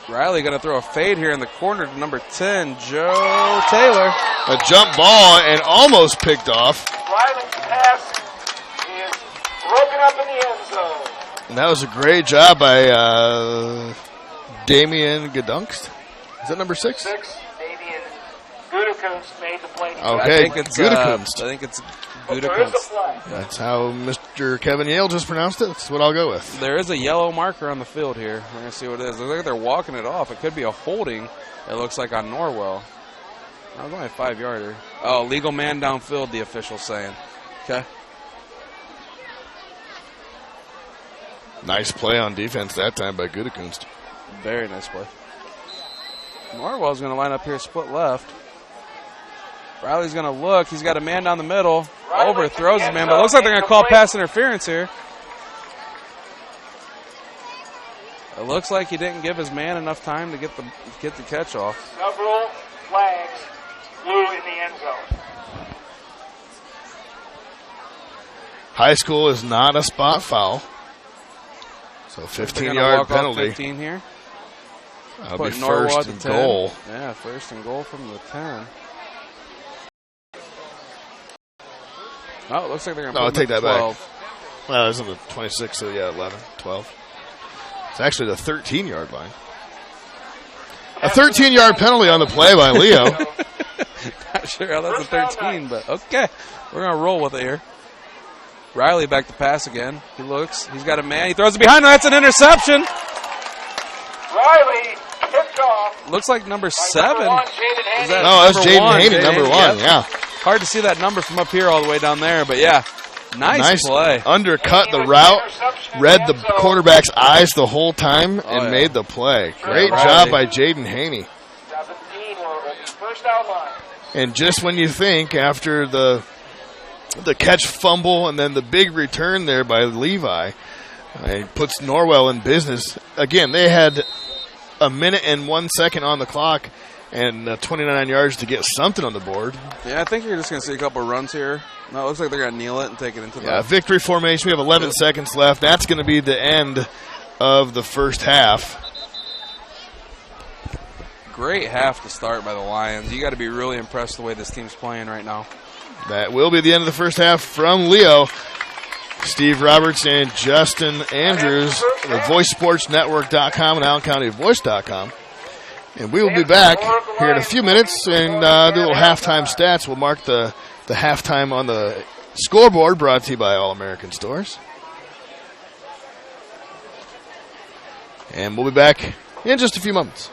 Riley going to throw a fade here in the corner to number 10, Joe Taylor. A jump ball and almost picked off. Riley's pass is broken up in the end zone. And that was a great job by Damian Gedunkst. Is that number 6? 6, Damian Gutekunst made the play. Okay, I think it's Gutekunst. I think it's There is a Gutekunst. flag. That's how Mr. Kevin Yale just pronounced it. That's what I'll go with. There is a yellow marker on the field here. We're going to see what it is. It looks like they're walking it off. It could be a holding, it looks like, on Norwell. That was only a 5-yarder. Oh, legal man downfield, the official's saying. Okay. Nice play on defense that time by Gutekunst. Very nice play. Norwell's going to line up here, split left. Riley's going to look. He's got a man down the middle. Riley Overthrows his can man, but it looks like they're going to call incomplete. pass interference here. It looks like he didn't give his man enough time to get the catch off. Several flags flew in the end zone. High school is not a spot foul. So They're 15-yard gonna walk off penalty. 15 here. That'll Put be Norwell first at and the 10. goal. Yeah, first and goal from the 10. Oh, it looks like they're going to No, put I'll take him at that 12. back. Well, it's on the 26, so yeah, 11, 12. It's actually the 13-yard line. A 13-yard penalty on the play by Leo. Not sure how that's a 13, but okay. We're going to roll with it here. Riley back to pass again. He looks. He's got a man. He throws it behind him. That's an interception. Riley picked off. Looks like number By 7. number 1, Jaden Haney. Is that- No, that's Number Jaden one, Haney, Jaden, number 1, yep. yeah. Hard to see that number from up here all the way down there, but yeah. Nice play. Undercut the route, read the quarterback's eyes the whole time, and yeah. made the play. Great Riley. job by Jaden Haney. 17 will be first out line. And just when you think after the catch fumble and then the big return there by Levi, it puts Norwell in business. Again, they had a minute and 1 second on the clock and 29 yards to get something on the board. Yeah, I think you're just going to see a couple runs here. No, it looks like they're going to kneel it and take it into the... Yeah, victory formation. We have 11 seconds left. That's going to be the end of the first half. Great half to start by the Lions. You got to be really impressed the way this team's playing right now. That will be the end of the first half from Leo. Steve Roberts and Justin Andrews of VoiceSportsNetwork.com and AllenCountyVoice.com. And we will be back here in a few minutes and do a little halftime stats. We'll mark the halftime on the scoreboard, brought to you by All American Stores. And we'll be back in just a few moments.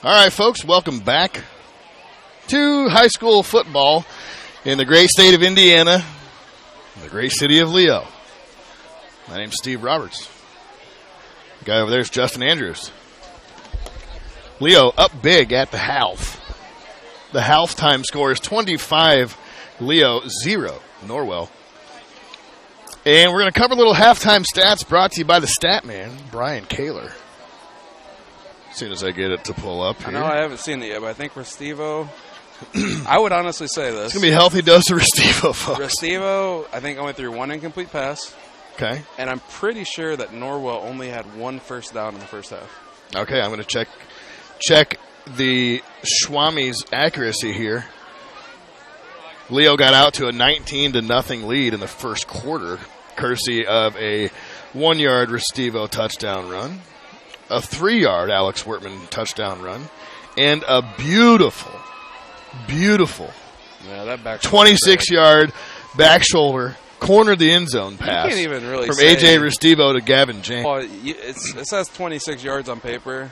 All right, folks, welcome back to high school football in the great state of Indiana, the great city of Leo. My name's Steve Roberts. The guy over there is Justin Andrews. Leo up big at the half. The halftime score is 25, Leo 0, Norwell. And we're going to cover a little halftime stats brought to you by the stat man, Brian Kaler. As soon as I get it to pull up here. I know I haven't seen it yet, but I think Restivo, I would honestly say this. It's going to be a healthy dose of Restivo, folks. Restivo, I think, only threw one incomplete pass. Okay. And I'm pretty sure that Norwell only had one first down in the first half. Okay, I'm going to check the Schwami's accuracy here. Leo got out to a 19-0 lead in the first quarter, courtesy of a 1-yard Restivo touchdown run, a 3-yard Alex Wertman touchdown run, and a beautiful Yeah, that back 26-yard back shoulder, cornered the end zone pass you can't even really from say, A.J. Restivo to Gavin James. Well, it says 26 yards on paper,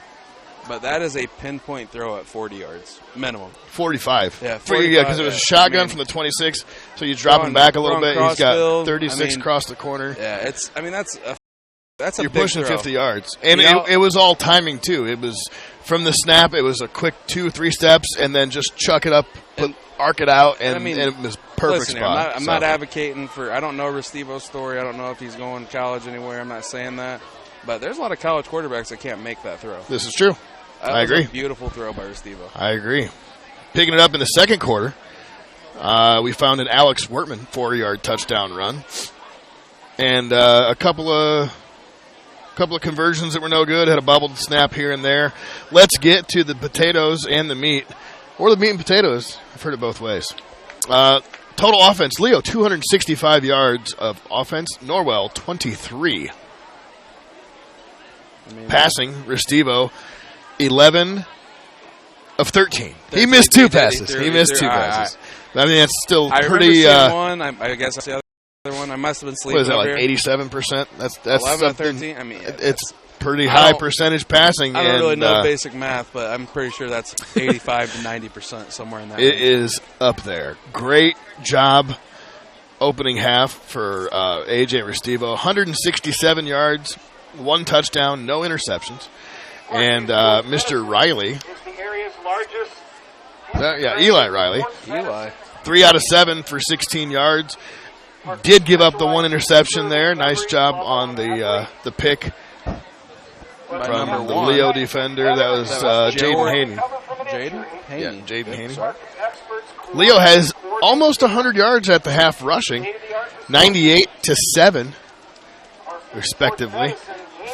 but that is a pinpoint throw at 40 yards, minimum. 45. Yeah, 45. Yeah, because it was a shotgun from the 26, so you drop him back a little bit. He's got 36 across the corner. Yeah, that's a You're big pushing throw. 50 yards. And You know, it was all timing, too. It was from the snap, it was a quick 2-3 steps, and then just chuck it up, arc it out, and it was perfect listen, spot. I'm not advocating for – I don't know Restivo's story. I don't know if he's going to college anywhere. I'm not saying that. But there's a lot of college quarterbacks that can't make that throw. This is true. I agree. A beautiful throw by Restivo. I agree. Picking it up in the second quarter, we found an Alex Wertman 4-yard touchdown run. And a couple of conversions that were no good. Had a bubbled snap here and there. Let's get to the potatoes and the meat. Or the meat and potatoes. I've heard it both ways. Total offense. Leo, 265 yards of offense. Norwell, 23. Passing, Restivo, 11 of 13. He missed two passes. He missed two passes. I mean, that's still pretty. One. I guess the other one. I must have been sleeping. What is that, like here. 87%? That's 11 of something. 13. I mean, it's pretty high percentage passing. I don't really know basic math, but I'm pretty sure that's 85 to 90%, somewhere in that It range. is up there. Great job opening half for A.J. Restivo. 167 yards, 1 touchdown, no interceptions. And Mr. Riley. Is the area's largest. Eli Riley. 3 out of 7 for 16 yards. Did give up the 1 interception there. Nice job on the pick from the Leo defender. That was Jaden Haney. Jaden Haney. Yeah, Jaden Haney. Leo has almost 100 yards at the half rushing, 98 to 7, respectively.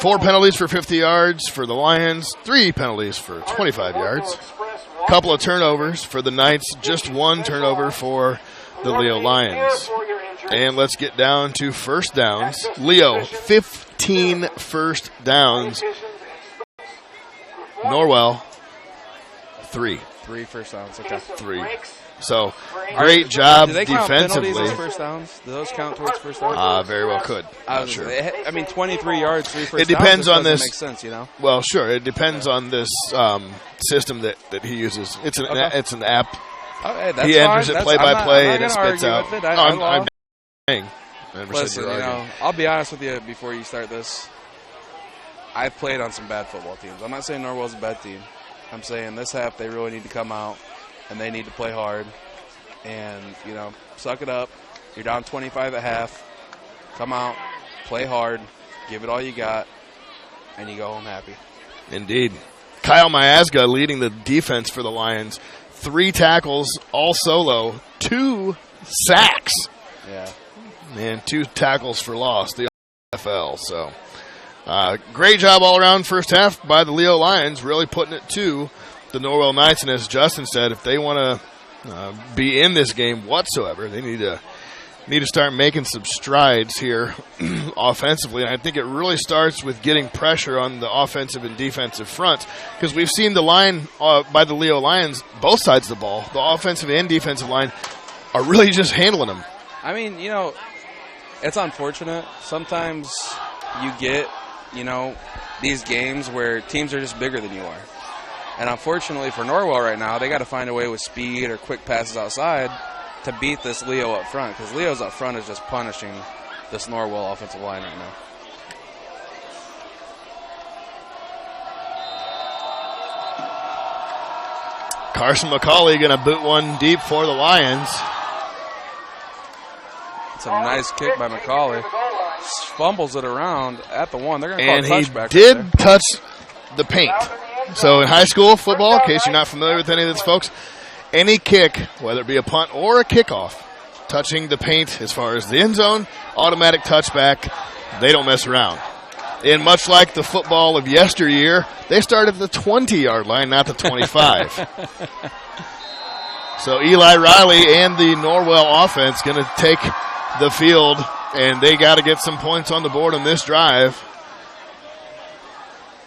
4 penalties for 50 yards for the Lions, 3 penalties for 25 yards. Couple of turnovers for the Knights, just 1 turnover for the Leo Lions. And let's get down to first downs. Leo, 15 first downs. Norwell, 3. 3 first downs. Okay. 3. So, great job do they count defensively. penalties as first downs? Do those count towards first downs? Very well could. Not sure. I mean, 23 yards, 3 first It depends downs. on this. Makes sense, you know. Well, sure. It depends on this system that he uses. It's an app. Okay, that's he enters fine. it play by play and it I'm not spits out. gonna argue with it. I'm saying. I never said Listen, you were arguing. I'll be honest with you before you start this. I've played on some bad football teams. I'm not saying Norwell's a bad team. I'm saying this half they really need to come out and they need to play hard and, suck it up. You're down 25 at half. Come out, play hard, give it all you got, and you go home happy. Indeed. Kyle Miazga leading the defense for the Lions. 3 tackles, all solo, 2 sacks. Yeah. And 2 tackles for loss, the NFL. So, great job all around first half by the Leo Lions, really putting it to the Norwell Knights. And as Justin said, if they want to be in this game whatsoever, they need to start making some strides here offensively. And I think it really starts with getting pressure on the offensive and defensive fronts, because we've seen the line by the Leo Lions, both sides of the ball, the offensive and defensive line, are really just handling them. I mean, it's unfortunate. Sometimes you get, these games where teams are just bigger than you are. And unfortunately for Norwell right now, they got to find a way with speed or quick passes outside to beat this Leo up front, because Leo's up front is just punishing this Norwell offensive line right now. Carson McCauley going to boot one deep for the Lions. It's a nice kick by McCauley. Fumbles it around at the 1. They're going to call And a he touchback. did right there. touch the paint. So in high school football, in case you're not familiar with any of this, folks, any kick, whether it be a punt or a kickoff, touching the paint as far as the end zone, automatic touchback, they don't mess around. And much like the football of yesteryear, they start at the 20-yard line, not the 25. So Eli Riley and the Norwell offense going to take the field, and they got to get some points on the board on this drive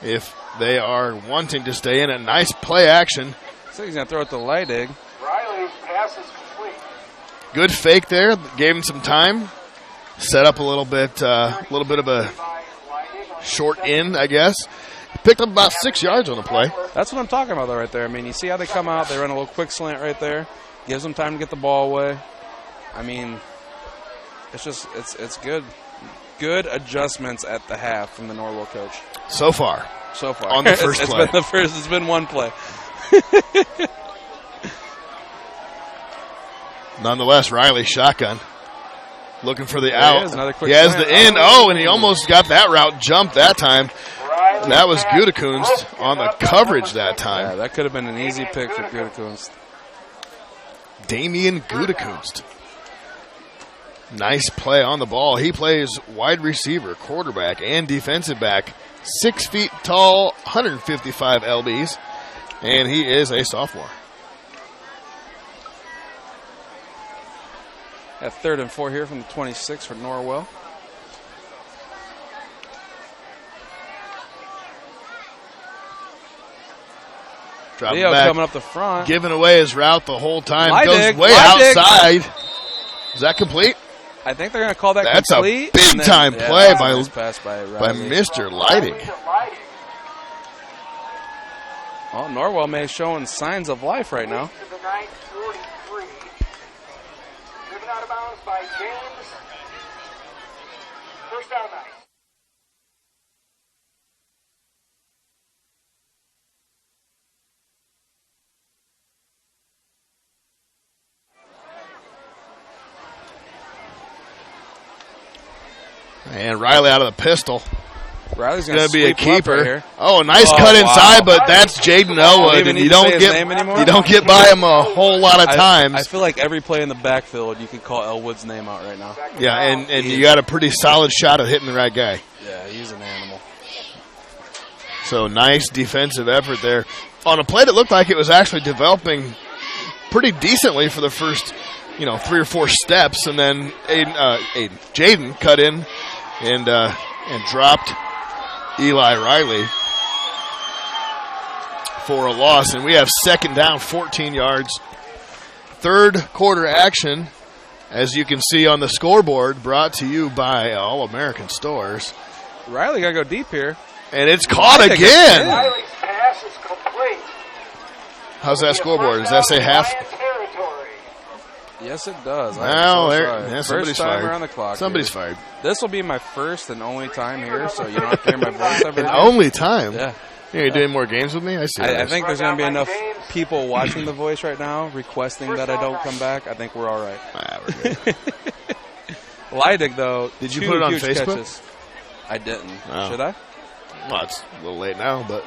if they are wanting to stay in a nice play action. So he's going to throw it to Leidig. Riley's pass is complete. Good fake there, gave him some time. Set up a little bit of a short end, I guess. Picked up about 6 yards on the play. That's what I'm talking about, though, right there. I mean, you see how they come out. They run a little quick slant right there. Gives them time to get the ball away. I mean, it's just, it's good. Good adjustments at the half from the Norwell coach. So far. On the first play. It's been one play. Nonetheless, Riley shotgun. Looking for the There out. he is, another quick He has slant. the in. Oh, and he almost got that route jumped that time. That was Gutekunst on the coverage that Yeah, time. that could have been an easy pick for Gutekunst. Damian Gutekunst. Nice play on the ball. He plays wide receiver, quarterback, and defensive back. 6 feet tall, 155 lbs, and he is a sophomore. At 3rd and 4 here from the 26 for Norwell. Dropping Leo back, coming up the front. giving away his route the whole time. Leidig, Goes way Leidig. outside. Is that complete? I think they're going to call that That's complete. a big-time And then- play that's a by nice pass by Riley. Mr. Leidig. Well, Norwell may be showing signs of life right now. To the 9:43. Driven out of bounds by James. First down 9. And Riley out of the pistol. Riley's Going going to be a sweep him up right keeper. here. Oh, nice Oh, cut wow. inside, but that's Jaden Elwood, even and need you to say don't his name anymore? get by him a whole lot of I times. feel like every play in the backfield, you could call Elwood's name out right now. Yeah, and you got a pretty solid shot at hitting the right guy. Yeah, he's an animal. So nice defensive effort there on a play that looked like it was actually developing pretty decently for the first, 3 or 4 steps, and then Jaden cut in and dropped Eli Riley for a loss, and we have 2nd down, 14 yards. 3rd quarter action, as you can see on the scoreboard, brought to you by All-American Stores. Riley got to go deep here. And it's caught I think it's again. in. Riley's pass is complete. How's that scoreboard? Does that say half? Lion territory. Yes, it does. Well, I'm so there, sorry. yeah, somebody's First timer fired. on the clock. Somebody's here. fired. This will be my first and only time here, so you don't have to hear my voice ever And again. only time. Yeah. You're doing more games with me? I see. I think there's going to be enough people watching The Voice right now requesting that I don't come back. I think we're all right. We're good. Leidig, though, Did you 2 put it on huge Facebook? catches. I didn't. Oh. Should I? Well, it's a little late now, but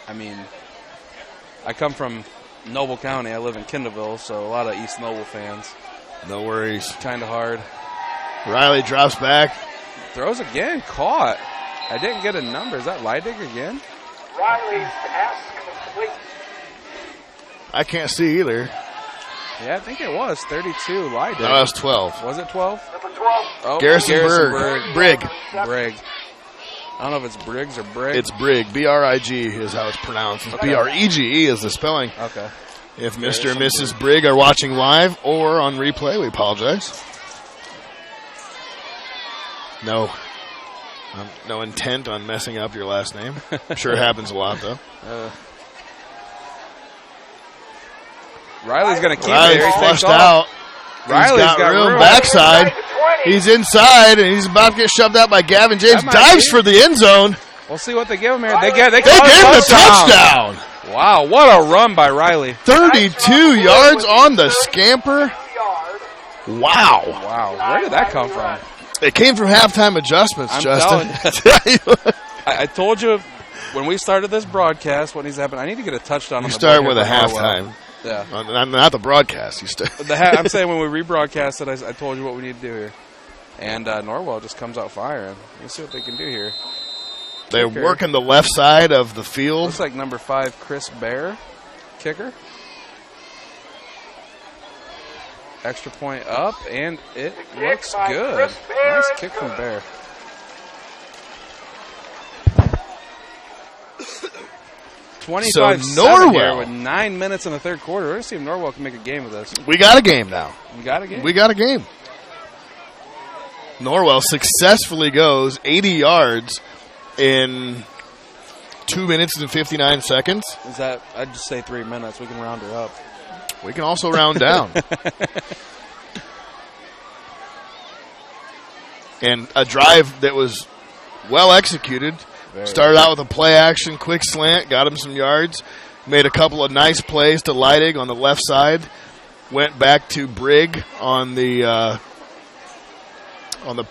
I mean, I come from Noble County. I live in Kendallville, so a lot of East Noble fans. no worries. Kind of hard. Riley drops back. Throws again. Caught. I didn't get a number. Is that Leidig again? Riley's pass complete. I can't see either. Yeah, I think it was 32. Leidig. No, that's 12. Was it 12? Number 12. Oh, Garrison Brigg. Brigg. I don't know if it's Briggs or Brigg. It's Brigg. B-R-I-G is how it's pronounced. B-R-E-G-E is the spelling. Okay. If Mr. and Mrs. Brigg are watching live or on replay, we apologize. No intent on messing up your last name. I'm sure it happens a lot, though. Riley's going to keep it Riley's here. He takes flushed off. out. Riley's He's got room. room. Backside. He's inside, and he's about to get shoved out by Gavin James. That might Dives be. for the end zone. We'll see what they give him here. They gave They him gave him the touchdown. Wow, what a run by Riley. 32 yards on the scamper. Wow. Wow, where did that come from? It came from halftime adjustments, I'm Justin. I told you when we started this broadcast what needs to happen. I need to get a touchdown on You the start board with a here for Norwell. halftime. Yeah. Not the broadcast. You start. I'm saying when we rebroadcast it, I told you what we need to do here. And Norwell just comes out firing. Let's see what they can do here. They're Kicker. working the left side of the field. Looks like number 5, Chris Bear, kicker. Extra point up, and it looks good. Nice kick from Bear. So 25-7 here Norwell. with 9 minutes in the third quarter. We're going to see if Norwell can make a game of this. We got a game now. You got a game? We got a game. Norwell successfully goes 80 yards in 2 minutes and 59 seconds. Is that? I'd just say 3 minutes. We can round her up. We can also round down. And a drive that was well executed. Started out with a play action, quick slant, got him some yards. Made a couple of nice plays to Leidig on the left side. Went back to Brigg on the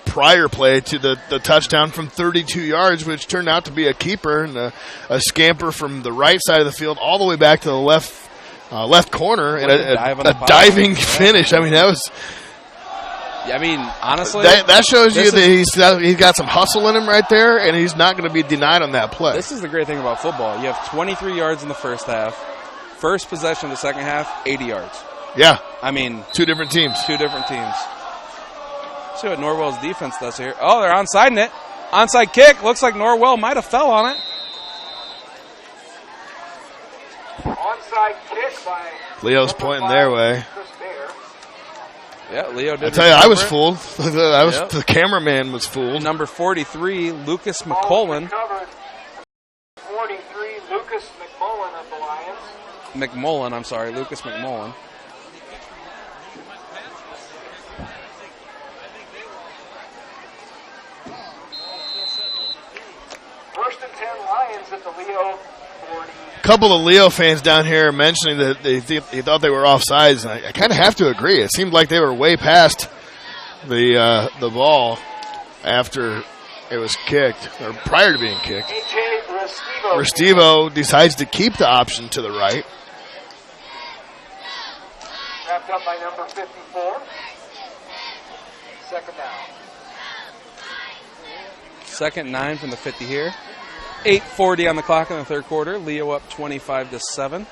prior play to the touchdown from 32 yards, which turned out to be a keeper and a scamper from the right side of the field all the way back to the left corner and a diving finish. I mean, that was. I mean, honestly, that shows you that he's got some hustle in him right there, and he's not going to be denied on that play. This is the great thing about football. You have 23 yards in the first half. First possession of the second half, 80 yards. Yeah. I mean, two different teams. See what Norwell's defense does here. Oh, they're onside it. Onside kick. Looks like Norwell might have fell on it. Onside kick by Leo's pointing their way. Yeah, Leo did. I tell you, I was it. fooled. The cameraman was fooled. Number 43, Lucas McCullen. 43, Lucas McMullen of the Lions. Lucas McMullen. First and 10 Lions at the Leo 40. A couple of Leo fans down here are mentioning that they thought they were offsides, and I kind of have to agree. It seemed like they were way past the ball after it was kicked, or prior to being kicked. Restivo decides to keep the option to the right. Wrapped up by number 54. Second down. Second 9 from the 50 here. 8:40 on the clock in the third quarter. Leo up 25-7.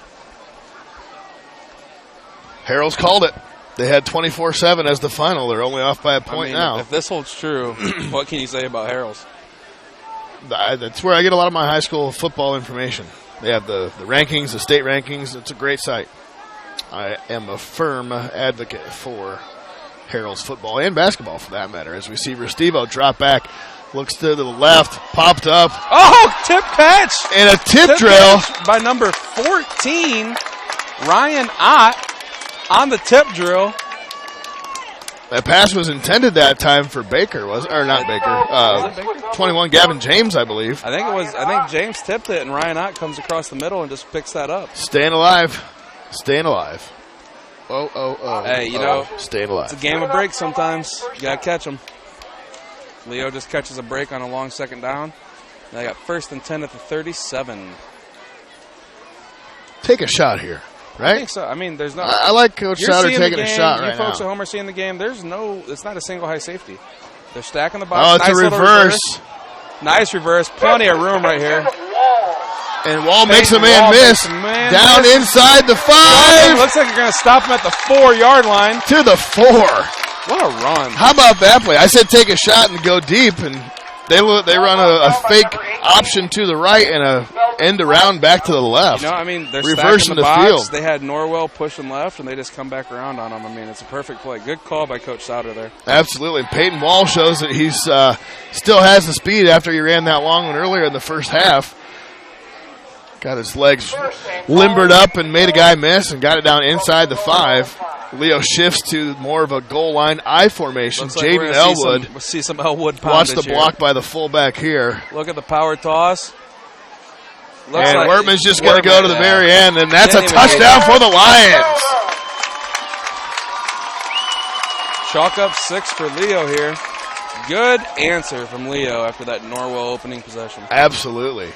Harold's called it. They had 24-7 as the final. They're only off by a point now. If this holds true, what can you say about Harold's? That's where I get a lot of my high school football information. They have the rankings, the state rankings. It's a great site. I am a firm advocate for Harold's football and basketball, for that matter, as we see Restivo drop back. Looks to the left, popped up. Oh, tip catch! And a tip drill by number 14, Ryan Ott, on the tip drill. That pass was intended that time for Baker, was it? Or not Baker. 21, Gavin James, I believe. I think James tipped it, and Ryan Ott comes across the middle and just picks that up. Staying alive. Staying alive. Oh. Hey, you know, staying alive. It's a game of breaks sometimes. You got to catch them. Leo just catches a break on a long second down. They got first and 10 at the 37. Take a shot here, right? I think so. I mean, there's no. I like Coach Souter taking a shot right now. You folks at home are seeing the game. It's not a single high safety. They're stacking the box. Oh, it's nice a reverse. Nice reverse. Plenty of room right here. And Wall makes a man miss. Down inside the 5. Looks like you're going to stop him at the 4-yard line. To the 4. What a run. How about that play? I said take a shot and go deep, and they run a fake option to the right and a end around back to the left. You know, I mean, they're reversing stacking the field. box. They had Norwell pushing left, and they just come back around on them. I mean, it's a perfect play. Good call by Coach Souter there. Absolutely. Peyton Wall shows that he's still has the speed after he ran that long one earlier in the first half. Got his legs limbered up and made a guy miss and got it down inside the 5. Leo shifts to more of a goal line I formation. Looks like we're Jaden gonna Elwood. see some Elwood poundage. Watch the here. block by the fullback here. Look at the power toss. Looks And like Wortman's just going to go to the yeah. very end, and that's a Didn't even touchdown need for the Lions. Chalk up 6 for Leo here. Good answer from Leo after that Norwell opening possession. Absolutely.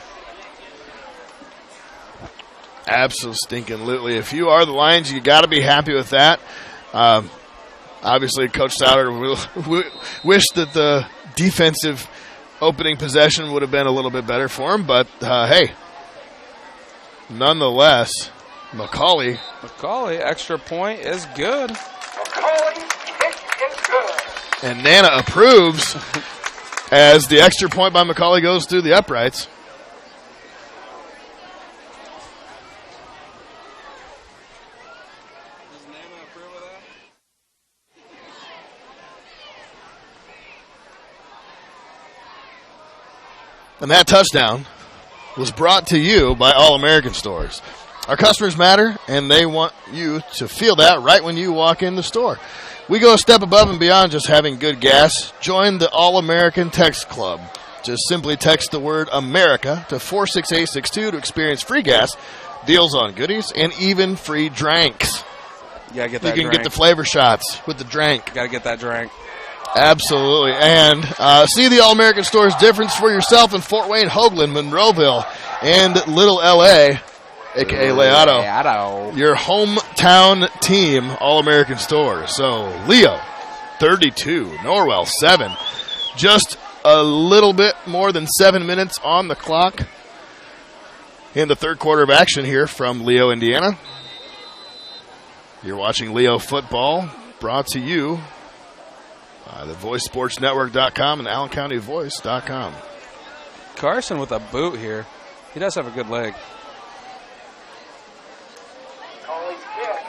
Absolutely. If you are the Lions, you got to be happy with that. Obviously, Coach Souter wish that the defensive opening possession would have been a little bit better for him, but hey, nonetheless, Macaulay, extra point is good. McCauley kick is good. and Nana approves as the extra point by Macaulay goes through the uprights. And that touchdown was brought to you by All-American Stores. Our customers matter, and they want you to feel that right when you walk in the store. We go a step above and beyond just having good gas. Join the All-American Text Club. Just simply text the word America to 46862 to experience free gas, deals on goodies, and even free drinks. You gotta get You that can drink. get the flavor shots with the drink. Gotta get that drink. Absolutely. And see the All-American Store's difference for yourself in Fort Wayne, Hoagland, Monroeville, and Little L.A., a.k.a. Leato. Your hometown team, All-American Store. So, Leo, 32. Norwell, 7. Just a little bit more than 7 minutes on the clock in the third quarter of action here from Leo, Indiana. You're watching Leo Football, brought to you by the VoiceSportsNetwork.com and AllenCountyVoice.com. Carson with a boot here. He does have a good leg. McCauley's kick.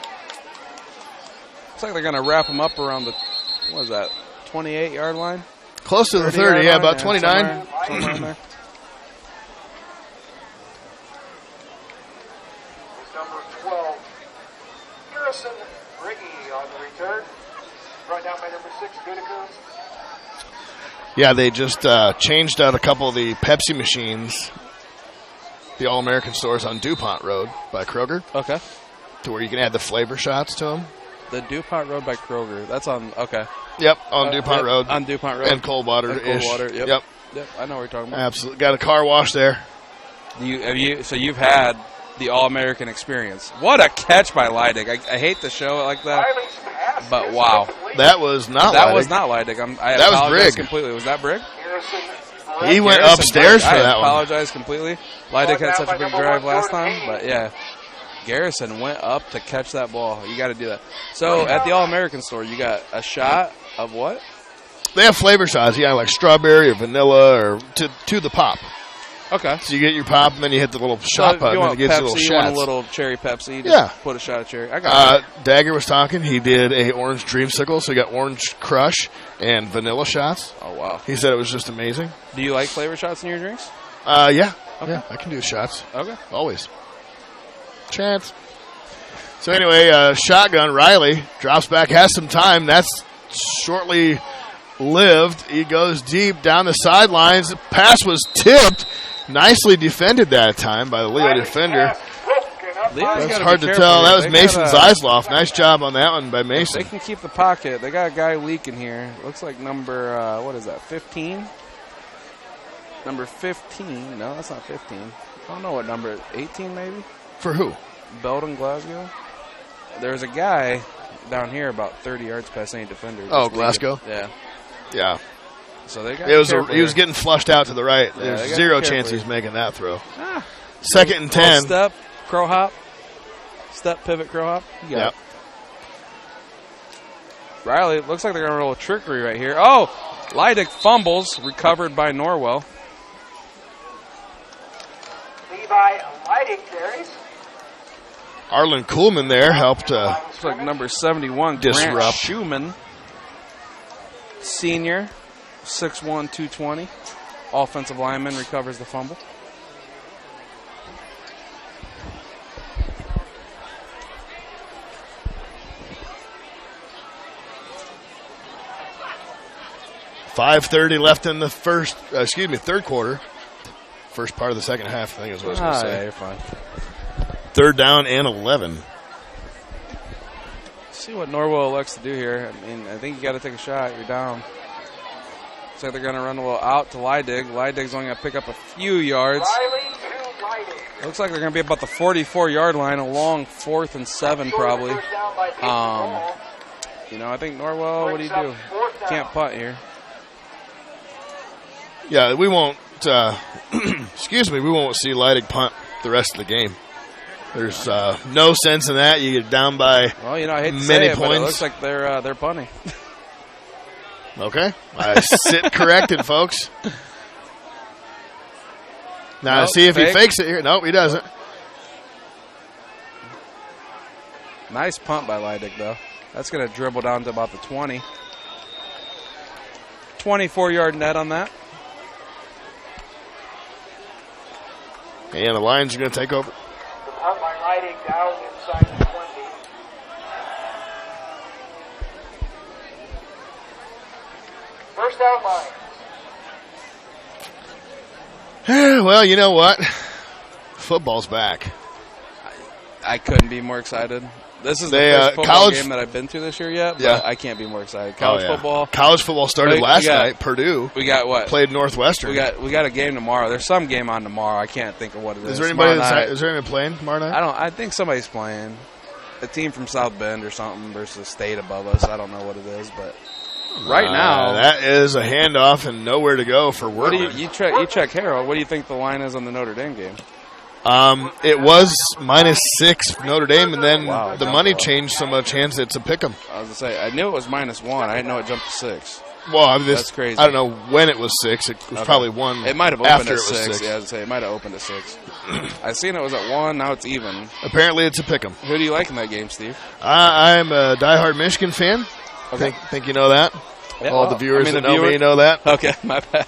Looks like they're going to wrap him up around the, what is that, 28-yard line? Close to the 30, yeah, about 29. Somewhere in there. Is number 12. Harrison Riggy on the return. Brought down by number 6, Gutekunst. Yeah, they just changed out a couple of the Pepsi machines, the All-American Stores on DuPont Road by Kroger, Okay. to where you can add the flavor shots to them. The DuPont Road by Kroger. That's on, okay. Yep, on DuPont Yep, Road. On DuPont Road. And Coldwater-ish. And Coldwater, yep. Yep, Yep, I know what you're talking about. absolutely. Got a car wash there. So you've had the All-American experience. What a catch by Leidig. I hate to show it like that, Riley's pass but is wow. incomplete. That was not That Leidig. was not Leidig. I That was apologize Brigg. completely. Was that Brigg? Harrison He went Garrison upstairs Brigg. for I that one. apologize completely. Leidig had such a big drive last time, but yeah. Garrison went up to catch that ball. You got to do that. So at the All-American Store, you got a shot of what? They have flavor shots, yeah, like strawberry or vanilla or to the pop. Okay. So you get your pop, and then you hit the little So shot if button, you and want it gives Pepsi, you little you want shots. a little cherry Pepsi, just Yeah. put a shot of cherry. I got it. Dagger was talking. He did a orange dreamsicle, so he got orange crush and vanilla shots. Oh, wow. He said it was just amazing. Do you like flavor shots in your drinks? Yeah. Okay. Yeah, I can do shots. Okay. Always. Chance. So anyway, shotgun, Riley drops back, has some time. That's shortly lived. He goes deep down the sidelines. The pass was tipped. Nicely defended that time by the Leo defender. Leo's That's gotta hard be to careful tell. here. That was They Mason got Zeisloff. Nice job on that one by They Mason. can keep the pocket. They got a guy leaking here. Looks like number, what is that, 15? Number 15. No, that's not 15. I don't know what number, 18 maybe? For who? Belden, Glasgow. There's a guy down here about 30 yards past any defender. Oh, Just leaking. Glasgow? Yeah. Yeah. So they got He was careful he was here. getting flushed out to the right. Yeah, There's they gotta zero be careful chance he's here. making that throw. Ah, Second and little 10. Step, crow hop. Step, pivot, crow hop. You got Yep. it. Riley, looks like they're going to roll a trickery right here. Oh, Leidig fumbles, recovered by Norwell. Levi Leidig carries. Arlen Kuhlman there helped. Looks like number 71, Grant Disrupt. Schumann. Senior, 6'1", 220. Offensive lineman recovers the fumble. 5:30 left in the third quarter. First part of the second half, I think is what I was going to say. Yeah, you're fine. 3rd down and 11. See what Norwell elects to do here. I mean, I think you got to take a shot. You're down. Looks like they're going to run the ball out to Leidig. Leidig's only going to pick up a few yards. Riley to Leidig. Looks like they're going to be about the 44-yard line, along 4th and 7 probably. First down by 8 ball. I think Norwell, what do you do? Can't punt here. Yeah, we won't. We won't see Leidig punt the rest of the game. There's no sense in that. You get down by I hate to many say it, points. but it looks like they're punting. Okay, I sit corrected, folks. Now see if he fakes it here. Nope, he doesn't. Nice punt by Leidig, though. That's going to dribble down to about the 20. 24-yard net on that. And the Lions are going to take over. The punt by Leidig down inside the 20. First down Lions. Well, you know what? Football's back. I couldn't be more excited. This is the first football game that I've been to this year yet, but I can't be more excited. College football started last night. Purdue. We got what? Played Northwestern. We got a game tomorrow. There's some game on tomorrow. I can't think of what it is. Is there anybody playing tomorrow night? I think somebody's playing. A team from South Bend or something versus a state above us. I don't know what it is, but right now that is a handoff and nowhere to go for Workman. You check Harold. What do you think the line is on the Notre Dame game? It was -6 Notre Dame, and then the money changed so much hands it's a pick 'em. I was going to say, I knew it was -1. I didn't know it jumped to 6. Well, that's crazy. I don't know when it was 6. It was probably 1. It might have opened after at it was 6. 6. Yeah, I was going to say, it might have opened at 6. I seen it was at 1. Now it's even. Apparently, it's a pick 'em. Who do you like in that game, Steve? I'm a diehard Michigan fan. Okay. Think you know that? Yeah, All the viewers that know me know that. Okay, my bad.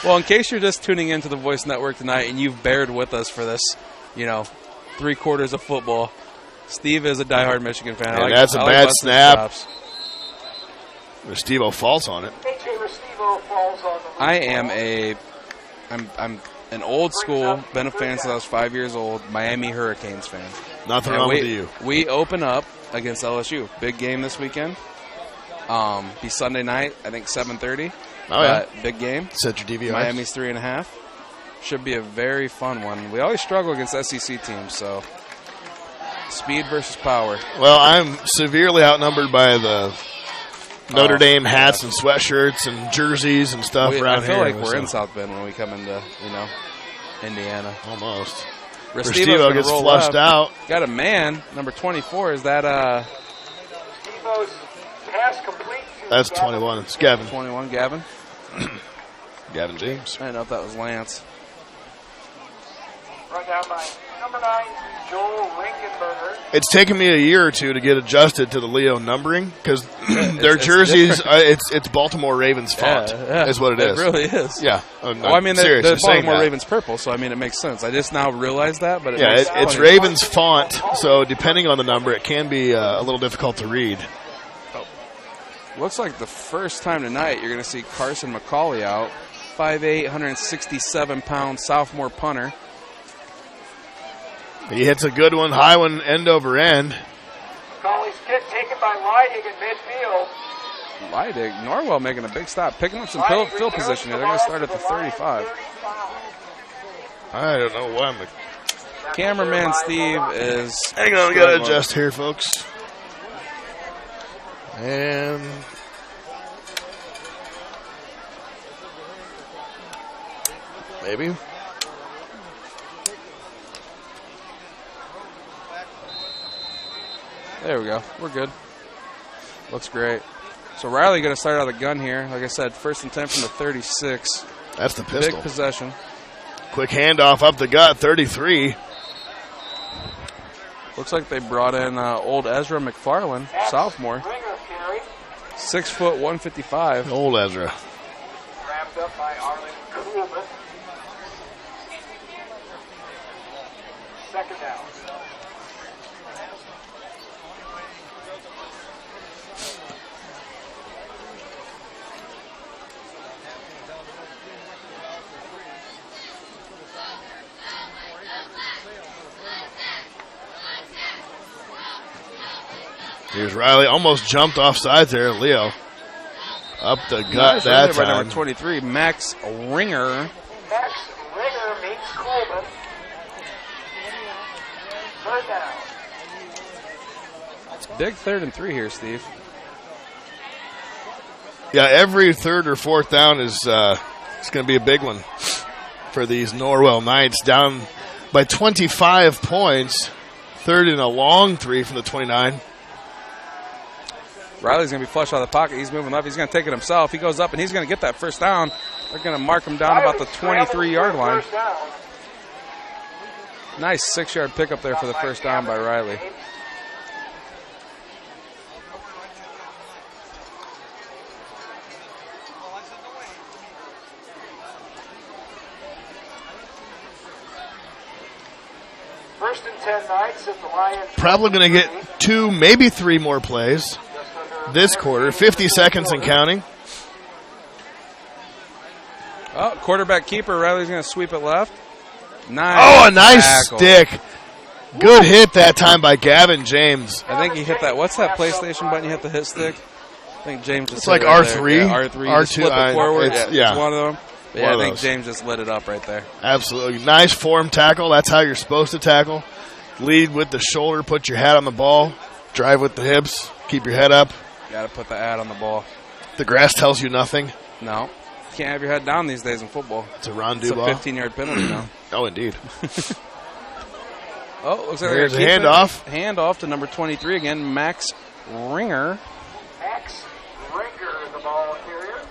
Well, in case you're just tuning into the Voice Network tonight and you've bared with us for this, 3/4 of football, Steve is a diehard Michigan fan. And that's a bad snap. Restivo falls on it. AJ Restivo falls on the I'm an old school, been a fan since I was 5 years old, Miami Hurricanes fan. Nothing wrong with you. We open up against LSU. Big game this weekend. Be Sunday night, I think 7:30. Oh, yeah. Big game. Set your DVR. Miami's 3.5. Should be a very fun one. We always struggle against SEC teams, so speed versus power. Well, I'm severely outnumbered by the Notre Dame hats and sweatshirts and jerseys and stuff around here. I feel like we're in South Bend when we come into, Indiana. Almost. Restivo gets flushed out. Got a man, number 24. Is that Restivo's pass complete. That's 21. It's Gavin. 21, Gavin? Gavin James. I didn't know if that was Lance. Run down by number 9, Joel Ringenberger. It's taken me a year or two to get adjusted to the Leo numbering because their jerseys, it's Baltimore Ravens font is what it is. It really is. Yeah. They're Baltimore Ravens purple, so it makes sense. I just now realized that, but it's Ravens font, so depending on the number, it can be a little difficult to read. Looks like the first time tonight you're going to see Carson McCauley out. 5'8", 167-pound sophomore punter. He hits a good one, high one, end over end. McCauley's kick taken by Leidig in midfield. Leidig, Norwell making a big stop, picking up some field position here. They're going to start at the 35. I don't know why. Cameraman Steve is... Hang on, we got to adjust here, folks. And maybe. There we go. We're good. Looks great. So Riley going to start out of the gun here. Like I said, 1st and 10 from the 36. That's the pistol. Big possession. Quick handoff up the gut, 33. Looks like they brought in old Ezra McFarland, sophomore. 6 foot, 155. Old Ezra. Wrapped up by Arlen Kuhlman. 2nd down. Here's Riley. Almost jumped off sides there. Leo up the gut Nice that right there by time. number 23, Max Ringer. Max Ringer meets Coleman. Third down. Big 3rd and 3 here, Steve. Yeah, every third or fourth down is it's going to be a big one for these Norwell Knights. Down by 25 points. 3rd and a long 3 from the 29. Riley's going to be flush out of the pocket. He's moving up. He's going to take it himself. He goes up, and he's going to get that first down. They're going to mark him down about the 23-yard line. First down. Nice 6-yard pickup there for the first down by Riley. First and 10 Knights at the Lions. Probably going to get 2, maybe 3 more plays this quarter. 50 seconds and counting. Oh, quarterback keeper. Riley's going to sweep it left. Nice. Oh, a nice tackle. stick. Good hit that time by Gavin James. I think he hit that. What's that PlayStation button you hit the hit stick? I think James just It's like hit it right R3. there. Yeah, R3. You just R2, flip it forward. yeah. It's one of them. But yeah, One I of think those. James just lit it up right there. Absolutely. Nice form tackle. That's how you're supposed to tackle. Lead with the shoulder. Put your hat on the ball. Drive with the hips. Keep your head up. Got to put the ad on the ball. The grass tells you nothing. No. Can't have your head down these days in football. It's a Ron It's a Dubois. 15-yard penalty now. Oh, indeed. Oh, looks like Here's they're a gonna keep handoff. it. Handoff to number 23 again, Max Ringer. Max Ringer, the ball carrier.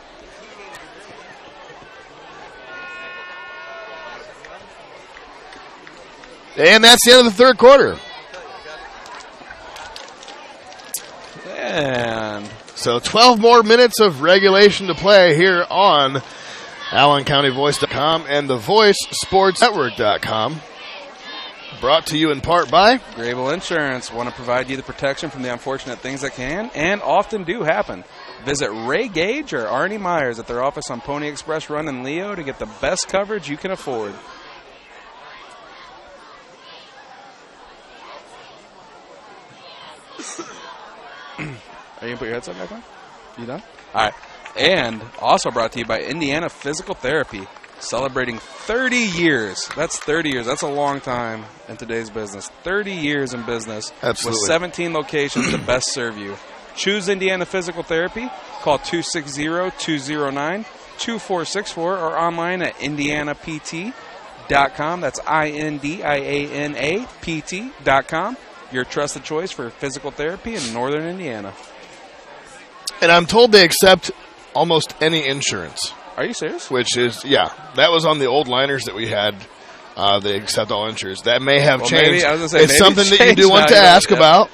And that's the end of the third quarter. And So 12 more minutes of regulation to play here on AllenCountyVoice.com and the VoiceSportsNetwork.com. Brought to you in part by Grable Insurance want to provide you the protection from the unfortunate things that can and often do happen. Visit Ray Gage or Arnie Myers at their office on Pony Express Run in Leo to get the best coverage you can afford. Are you going to put your headset back on? You done? All right. And also brought to you by Indiana Physical Therapy, celebrating 30 years. That's 30 years. That's a long time in today's business. 30 years in business. Absolutely. With 17 locations to best serve you. Choose Indiana Physical Therapy. Call 260-209-2464 or online at indianapt.com. That's INDIANAPT.com. Your trusted choice for physical therapy in northern Indiana. And I'm told they accept almost any insurance, Are you serious? which is, yeah, that was on the old liners that we had. They accept all insurance. That may have Well, changed. maybe- I was gonna say, it's maybe something it's that you changed do want to now, ask yeah. about.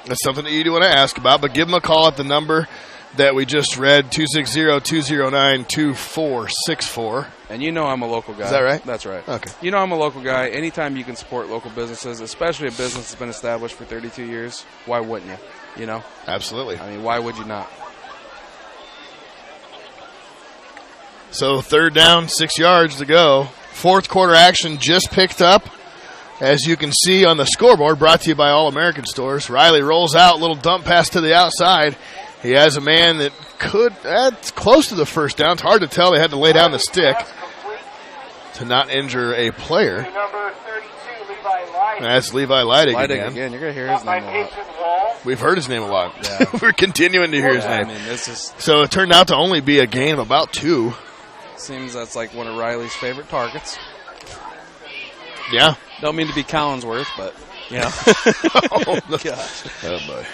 That's something that you do want to ask about, but give them a call at the number that we just read, 260-209-2464. And you know I'm a local guy. Is that right? That's right. Okay. You know I'm a local guy. Anytime you can support local businesses, especially a business that's been established for 32 years, why wouldn't you? You know? Absolutely. I mean, why would you not? So third down, 6 yards to go. Fourth quarter action just picked up. As you can see on the scoreboard, brought to you by All American Stores. Riley rolls out, little dump pass to the outside. He has a man that that's close to the first down. It's hard to tell. They had to lay down the stick Pass complete to not injure a player. to number 32, Levi Light. That's Levi Leidig Leidig again. again. You're going to hear his By name a lot. Mason Wall. We've heard his name a lot. Yeah. We're continuing to hear his Yeah, I name. mean, this is So it turned out to only be a gain of about 2. seems that's like one of Riley's favorite targets. Yeah. Don't mean to be Collinsworth, but, you know. Oh, Gosh. oh boy.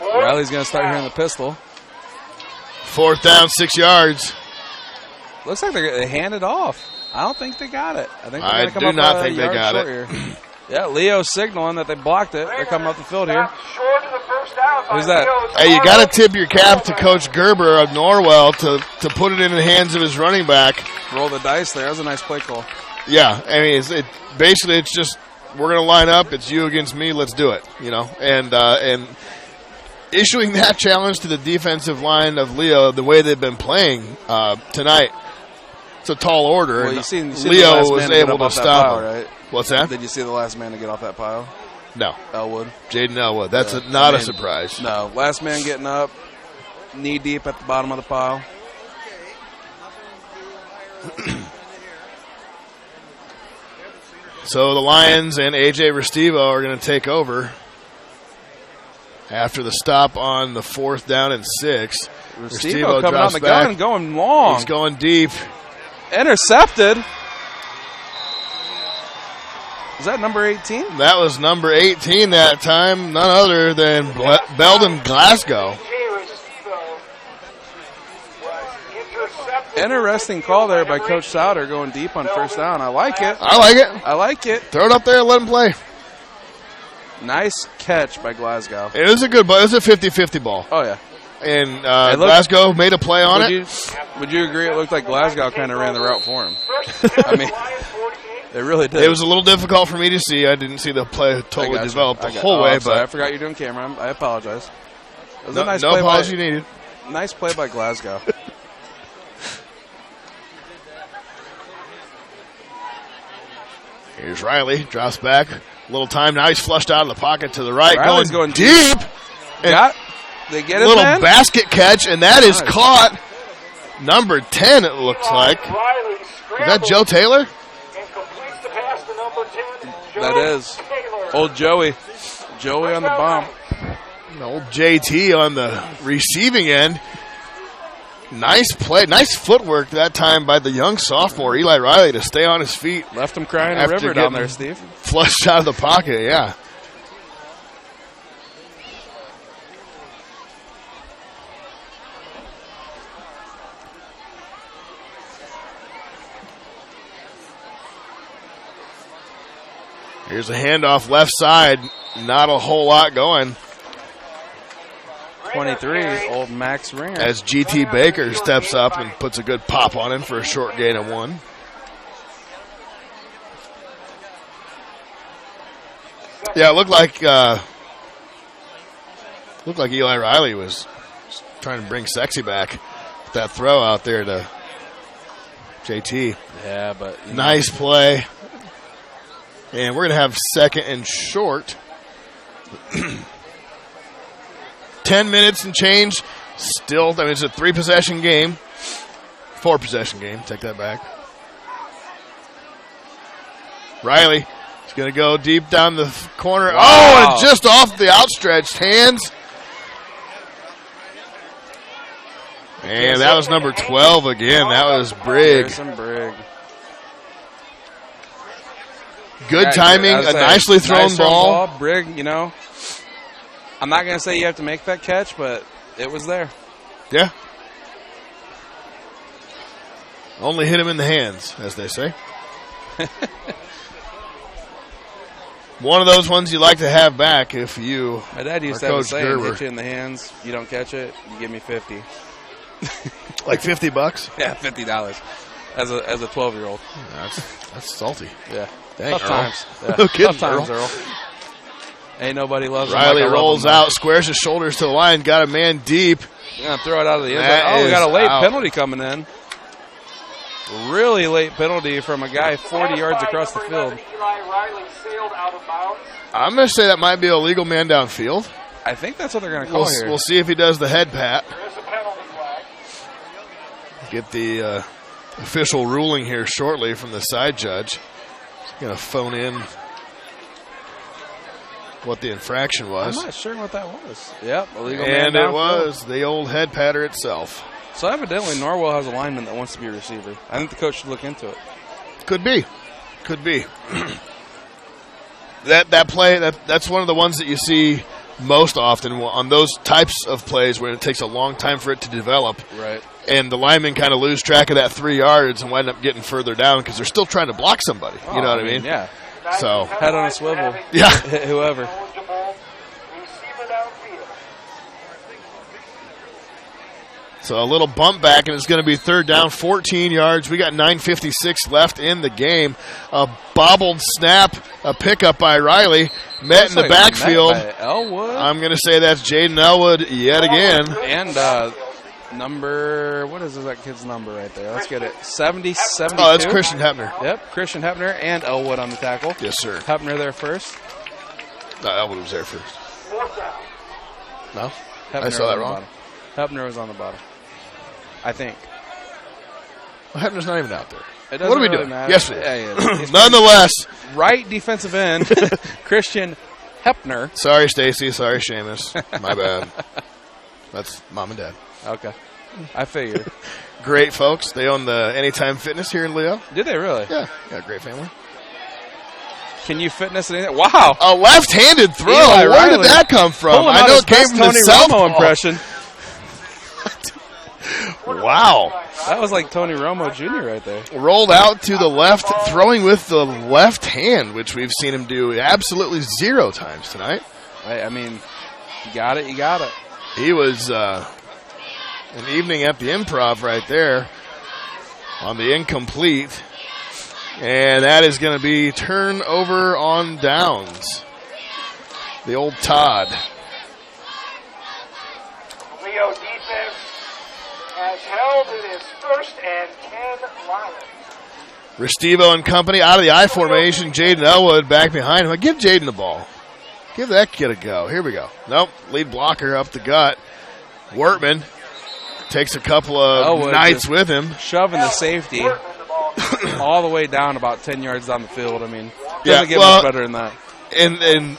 Riley's going to start hearing the pistol. Fourth down, 6 yards. Looks like they hand it off. I don't think they got it. I think they're I gonna come do up not a think they yard got short it. Here. Yeah, Leo signaling that they blocked it. They're coming up the field here. Stopped short of the first down by Who's that? Leo Hey, you got to Zamora. tip your cap to Coach Gerber of Norwell to put it in the hands of his running back. Roll the dice there. That was a nice play call. Yeah, I mean, basically it's just we're going to line up. It's you against me. Let's do it. You know, and issuing that challenge to the defensive line of Leo the way they've been playing tonight. it's a tall order. Well, and you seen Leo the last was man to get able up to off that stop pile, him. right? What's that? Did you see the last man to get off that pile? No. Elwood. Jaden Elwood. That's Yeah. not I a mean, surprise. No, last man getting up, knee deep at the bottom of the pile. So the Lions and A.J. Restivo are going to take over after the stop on the 4th down and 6. Restivo coming drops on the back. gun, going long. He's going deep. Intercepted. Is that number 18? That was number 18 that time, none other than Belden Glasgow. Interesting call there by Coach Souter going deep on 1st down. I like it. I like it. I like it. Throw it up there and let him play. Nice catch by Glasgow. It was a good ball. It was a 50-50 ball. Oh, yeah. And Glasgow made a play on it. Would you agree it looked like Glasgow kind of ran the route for him? I mean, it really did. It was a little difficult for me to see. I didn't see the play totally develop the whole way. Sorry, I But forgot you're doing camera. I apologize. It was no, a nice no play apology needed. Nice play by Glasgow. Here's Riley. Drops back. A little time. Now he's flushed out of the pocket to the right. Riley's going going deep. They get it, little man? basket catch, and that is Nice. caught. Number 10, it looks like. Is that Joe Taylor? That is. Old Joey. Joey on the bomb. Old JT on the receiving end. Nice play. Nice footwork that time by the young sophomore, Eli Riley, to stay on his feet. Left him crying a After river down getting there, Steve. Flushed out of the pocket, yeah. Here's a handoff left side. Not a whole lot going. 23, old Max Ringer. As GT Baker steps up and puts a good pop on him for a short gain of 1. Yeah, it looked like Eli Riley was trying to bring Sexy back with that throw out there to JT. Yeah, but Nice play. And we're going to have 2nd and short. 10 minutes and change. Still, I mean, it's a 3-possession game. 4-possession game. Take that back. Riley is going to go deep down the corner. Wow. Oh, and just off the outstretched hands. And that was number 12 again. That was Brigg. Harrison Brigg. Good timing, a nicely thrown ball. Brigg, you know, I'm not going to say you have to make that catch, but it was there. Yeah. Only hit him in the hands, as they say. One of those ones you like to have back if you My dad used are to have a Coach saying, Gerber. hit you in the hands, you don't catch it, you give me 50. Like $50? Yeah, $50 as a 12-year-old. That's salty. Yeah. Dang, Tough Earl. times. Yeah. No kidding, Tough times, Earl. Earl. Ain't nobody loves him Riley like I love rolls him. out, squares his shoulders to the line, got a man deep. You're going to throw it out of the end That zone. Oh, we got a is late out. penalty coming in. Really late penalty from a guy 40 yards across the field. Eli Riley sailed out of bounds. I'm going to say that might be a legal man downfield. I think that's what they're going to call here. We'll see if he does the head pat. There is a penalty flag. Get the official ruling here shortly from the side judge. He's going to phone in what the infraction was. I'm not sure what that was. Yep, illegal And man it was the old head patter itself. So evidently Norwell has a lineman that wants to be a receiver. I think the coach should look into it. Could be. that play, that's one of the ones that you see most often on those types of plays where it takes a long time for it to develop. Right. And the linemen kind of lose track of that 3 yards and wind up getting further down because they're still trying to block somebody. You know what I mean? Yeah. So, Head on a swivel. yeah. Hit whoever. Eligible receiver downfield. So a little bump back, and it's going to be 3rd down, 14 yards. We got 9:56 left in the game. A bobbled snap, a pickup by Riley, met in the backfield. Met by Elwood. I'm going to say that's Jaden Elwood yet again. And Number, what is that kid's number right there? Let's get it. 70, 72. Oh, that's Christian Hepner. Yep, Christian Hepner and Elwood on the tackle. Yes, sir. Hepner there first. No, Elwood was there first. Fourth down. No? Hepner I saw was that on the wrong. bottom. Hepner was on the bottom. I think. Well, Hepner's not even out there. It doesn't What are we really doing? matter. Yes, we Yeah, he is. Nonetheless. Right defensive end, Christian Hepner. Sorry, Stacy. Sorry, Seamus. My bad. That's Mom and Dad. Okay. I figured. Great folks. They own the Anytime Fitness here in Leo. Did they really? Yeah, great family. Can you fitness anything? Wow. A left-handed throw. Eli Where Riley. did that come from? Pulling I out know his it came best from Tony the Romo southpaw. impression. Wow. That was like Tony Romo Jr. right there. Rolled out to the left, throwing with the left hand, which we've seen him do absolutely 0 times tonight. I mean, you got it, you got it. He was an evening at the Improv right there on the incomplete. And that is going to be turnover on downs. The old Todd. Leo defense has held. It is 1st and 10 Lions. Restivo and company out of the I formation. Jaden Elwood back behind him. Give Jaden the ball. Give that kid a go. Here we go. Nope. Lead blocker up the gut. Wortman takes a couple of Elwood knights just with him. Shoving the safety Wortman the ball. all the way down about 10 yards down the field. I mean, doesn't Yeah, get well, much better than that. And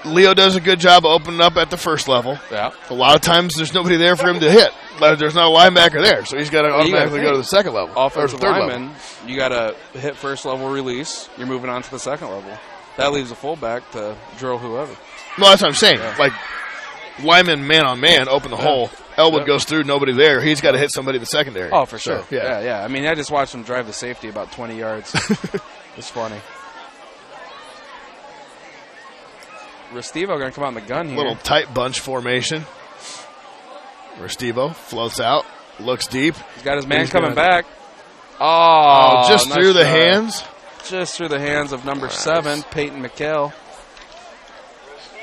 Leo does a good job of opening up at the first level. Yeah. A lot of times there's nobody there for him to hit. There's not a linebacker there, so he's got to Well, you gotta automatically go to the second level. Offensive or third lineman, level. you got to hit first level release. You're moving on to the second level. That leaves a fullback to drill whoever. No, that's what I'm saying. Yeah. Like, lineman man on man, open the hole. Elwood Yep. goes through, nobody there. He's got to hit somebody in the secondary. Oh, for So, sure. Yeah. I mean, I just watched him drive the safety about 20 yards. It's funny. Restivo going to come out in the gun here. Little tight bunch formation. Restivo floats out, looks deep. He's got his man He's coming gonna- back. Oh, just nice through the try. hands. Just through the hands of number 7, Peyton McHale.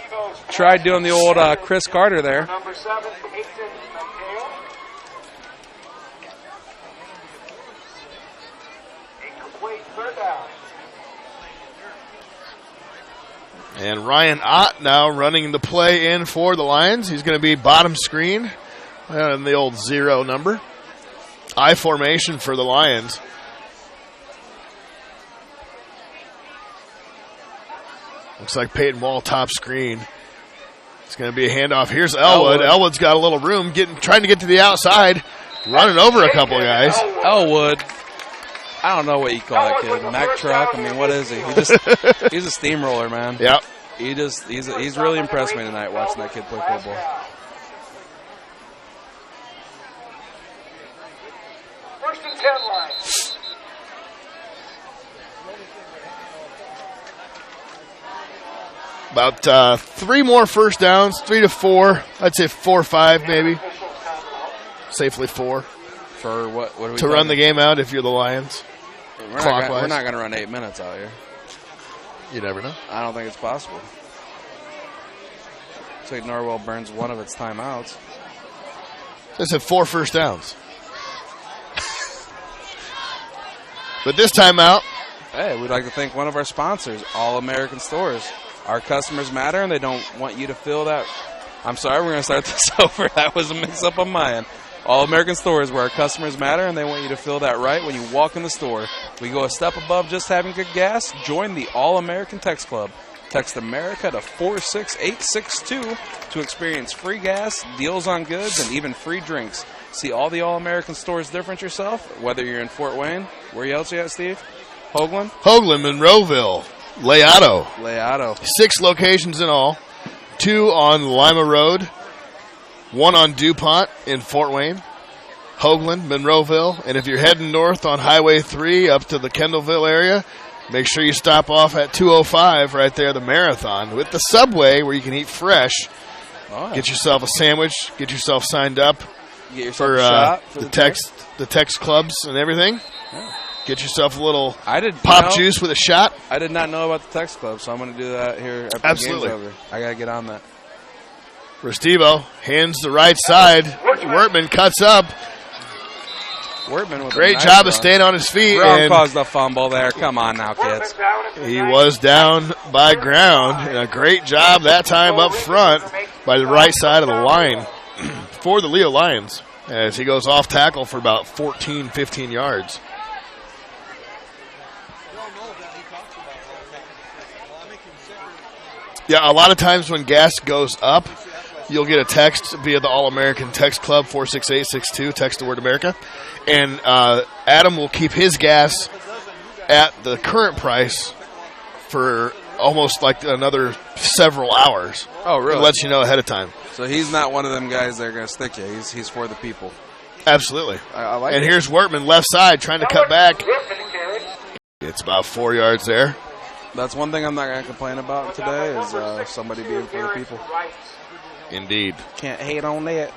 Restivo's Tried doing the old Chris Carter there. Number 7, Peyton McHale. Incomplete 3rd down. And Ryan Ott now running the play in for the Lions. He's going to be bottom screen and the old 0 number. I formation for the Lions. Looks like Peyton Wall top screen. It's going to be a handoff. Here's Elwood. Elwood's got a little room, trying to get to the outside, running over a couple of guys. Elwood. I don't know what you call that kid. Mack truck. I mean, what is he? He's a steamroller, man. Yep. He's really impressed me tonight watching that kid play football. First and 10 Lions. About 3 more first downs, 3 to 4. I'd say 4 or 5 maybe. Safely 4. For what are we To run the game out if you're the Lions. We're clockwise. not going to run 8 minutes out here. You never know. I don't think it's possible. Looks like Norwell burns one of its timeouts. I said 4 first downs. But this time out, Hey, we'd like to thank one of our sponsors, All American Stores. Our customers matter, and they don't want you to feel that. I'm sorry, we're going to start this over. That was a mix-up on my end. All American Stores, where our customers matter, and they want you to feel that right when you walk in the store. We go a step above just having good gas. Join the All American Text Club. Text America to 46862 to experience free gas, deals on goods, and even free drinks. See all the All American Stores different yourself, whether you're in Fort Wayne. Where else you at, Steve? Hoagland? Hoagland, Monroeville, Leato. Leato. 6 locations in all. 2 on Lima Road. 1 on DuPont in Fort Wayne. Hoagland, Monroeville. And if you're heading north on Highway 3 up to the Kendallville area, make sure you stop off at 205 right there, the Marathon, with the Subway where you can eat fresh. Oh, Get yourself a sandwich. Get yourself signed up get yourself for a shot for the text clubs and everything. Yeah. Get yourself a little I did pop juice with a shot. I did not know about the text club, so I'm going to do that here after Absolutely. the game's over. I got to get on that. Restivo hands the right side. Wortman cuts up. Wortman with Great a nice job run. of staying on his feet. Brown And caused the fumble there. Come on now, kids. he was down by ground. And a great job that time up front by the right side of the line for the Leo Lions as he goes off tackle for about 14, 15 yards. Yeah, a lot of times when gas goes up, you'll get a text via the All-American Text Club, 46862, text the word America. And Adam will keep his gas at the current price for almost like another several hours. Oh, really? It lets you know ahead of time. So he's not one of them guys that are going to stick you. He's for the people. Absolutely. I like and it. here's Wortman, left side, trying to cut back. It's about 4 yards there. That's one thing I'm not going to complain about today is somebody being for the people. Indeed. Can't hate on that.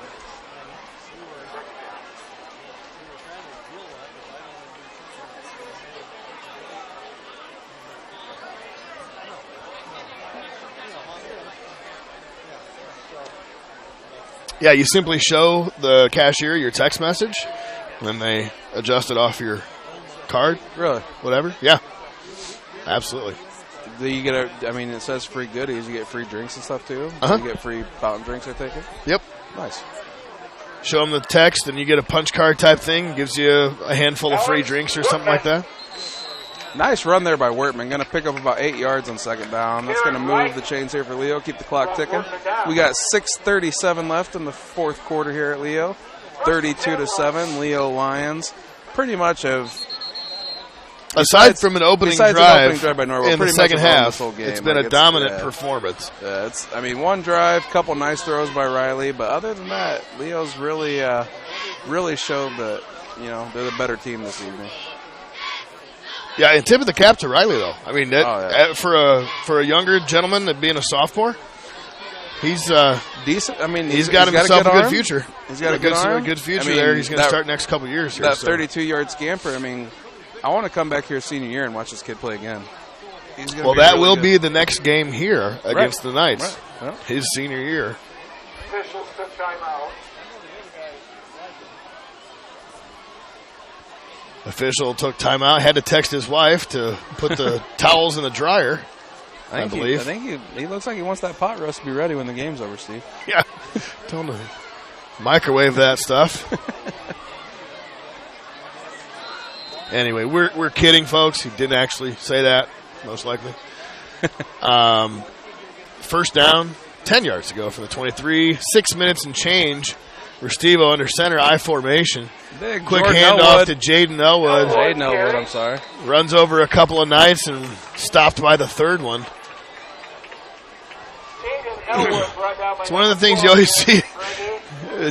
Yeah, you simply show the cashier your text message, and then they adjust it off your card. Really? Whatever. Yeah. Absolutely. Do you get it says free goodies. You get free drinks and stuff too. Uh-huh. You get free fountain drinks, I take it. Yep. Nice. Show them the text, and you get a punch card type thing. Gives you a handful of free drinks or something like that. Nice run there by Wortman. Going to pick up about 8 yards on second down. That's going to move the chains here for Leo. Keep the clock ticking. We got 6:37 left in the fourth quarter here at Leo. 32-7. Leo Lions pretty much have. Aside from an opening drive by Norwell, in the pretty second much half, whole game. it's been a dominant performance. One drive, couple nice throws by Riley, but other than that, Leo's really showed that they're the better team this evening. Yeah, and tip of the cap to Riley, though. I mean, for a younger gentleman that being a sophomore, he's decent. I mean, he's got himself a good future. He's got a good future there. He's going to start next couple years here. That 32-yard scamper. I mean, I want to come back here senior year and watch this kid play again. That will be the next game here against the Knights. Right. Yeah. His senior year. Officials took timeout. Official took timeout. Had to text his wife to put the towels in the dryer. I believe. I think he looks like he wants that pot roast to be ready when the game's over, Steve. Yeah. Tell him to microwave that stuff. Anyway, we're kidding, folks. He didn't actually say that, most likely. First down, 10 yards to go from the 23. 6 minutes and change. Restivo under center, I formation. Big Quick Jordan handoff Elwood. to Jaden Elwood. Jaden Elwood, I'm sorry. Runs over a couple of Knights and stopped by the third one. It's one of the things you always see.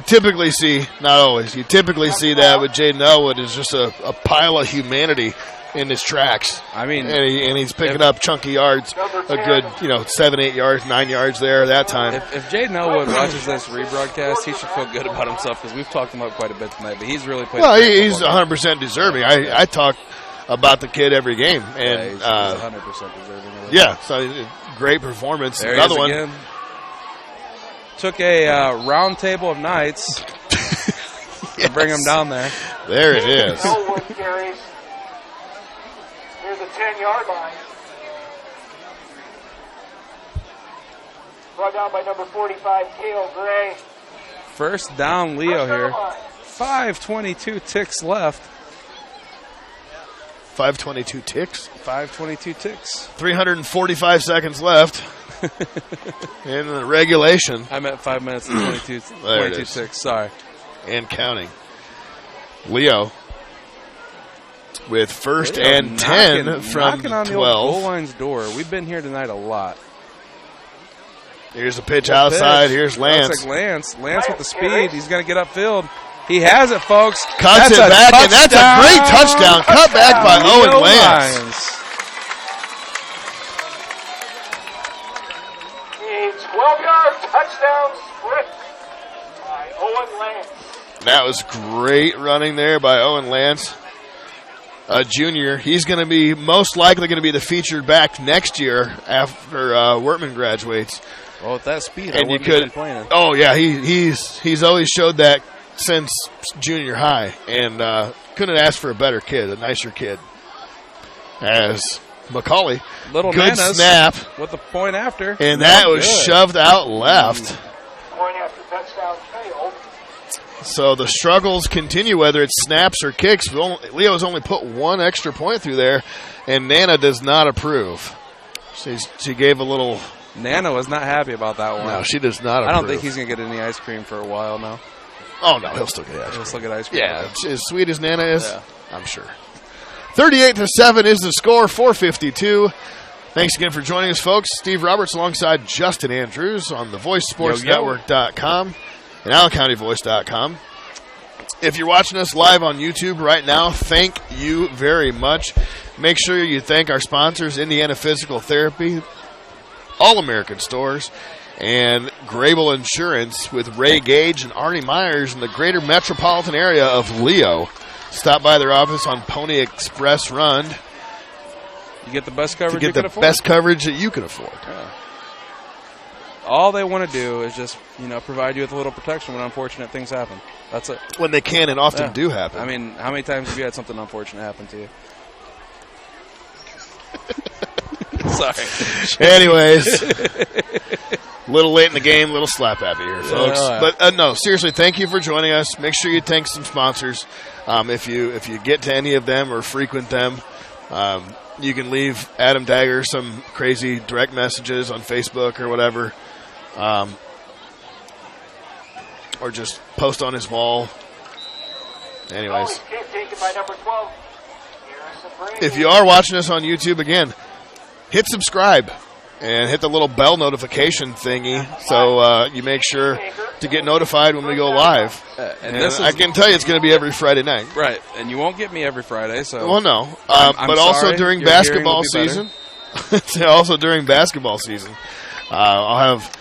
Typically see, not always, you typically see that with Jaden Elwood is just a pile of humanity in his tracks. I mean, and he's picking up chunky yards, a good 7, 8 yards, 9 yards there that time. If Jaden Elwood watches this rebroadcast, he should feel good about himself because we've talked him up quite a bit tonight. But he's really played. Well, he's 100% deserving. I talk about the kid every game, and he's 100% deserving. Yeah, so great performance. There Another he is one. Again. Took a round table of Knights to bring him down there. There it is. Elwood carries near the 10-yard line. Brought down by number 45, Cale Gray. First down, Leo here. 5:22 ticks left. 5:22 ticks. 5:22 ticks. 345 seconds left in the regulation. I meant 5 minutes and 22 ticks. Sorry. And counting. Leo with first and 10 from knocking on 12. the old goal line's door. We've been here tonight a lot. Here's a pitch outside. Here's Lance. Looks like Lance with the speed. He's going to get upfield. He has it, folks. Cuts it back, and that's a great touchdown. Cut back by Owen Lance. A 12-yard touchdown sprint by Owen Lance. That was great running there by Owen Lance, a junior. He's going to be most likely going to be the featured back next year after Wortman graduates. Well, with that speed, and I wouldn't be complaining. Oh yeah, he's always showed that since junior high, and couldn't ask for a better kid, a nicer kid. As Macaulay, Little good Nanas snap, with the point after. and that was Good. shoved out left. Point after touchdown failed. So the struggles continue, whether it's snaps or kicks. Leo's only put one extra point through there, and Nana does not approve. She gave a little. Nana was not happy about that one. No, she does not approve. I don't think he's going to get any ice cream for a while now. Oh, no, he'll still get ice cream. He'll still get ice cream. Yeah, as sweet as Nana is, Yeah. I'm sure. 38-7 is the score, 4:52. Thanks again for joining us, folks. Steve Roberts alongside Justin Andrews on the VoiceSportsNetwork.com and AllenCountyVoice.com. If you're watching us live on YouTube right now, thank you very much. Make sure you thank our sponsors, Indiana Physical Therapy, All American Stores, and Grable Insurance with Ray Gage and Arnie Myers in the greater metropolitan area of Leo. Stop by their office on Pony Express Run You get the best coverage to you get can the afford. best coverage that you can afford. Yeah. All they want to do is just, provide you with a little protection when unfortunate things happen. That's it. When they can and often Yeah. do happen. I mean, how many times have you had something unfortunate happen to you? Sorry. Anyways, little late in the game, little slap happy here, folks. Yeah. But no, seriously, thank you for joining us. Make sure you thank some sponsors. If you get to any of them or frequent them, you can leave Adam Dagger some crazy direct messages on Facebook or whatever, or just post on his wall. Anyways, Always kick taken by number 12. if you are watching us on YouTube, again, hit subscribe and hit the little bell notification thingy so you make sure to get notified when we go live. And And this I is can tell you it's going to be every Friday night. right. And you won't get me every Friday. So Well, no. I'm But also sorry, during your hearing basketball will be season. Also during basketball season. I'll have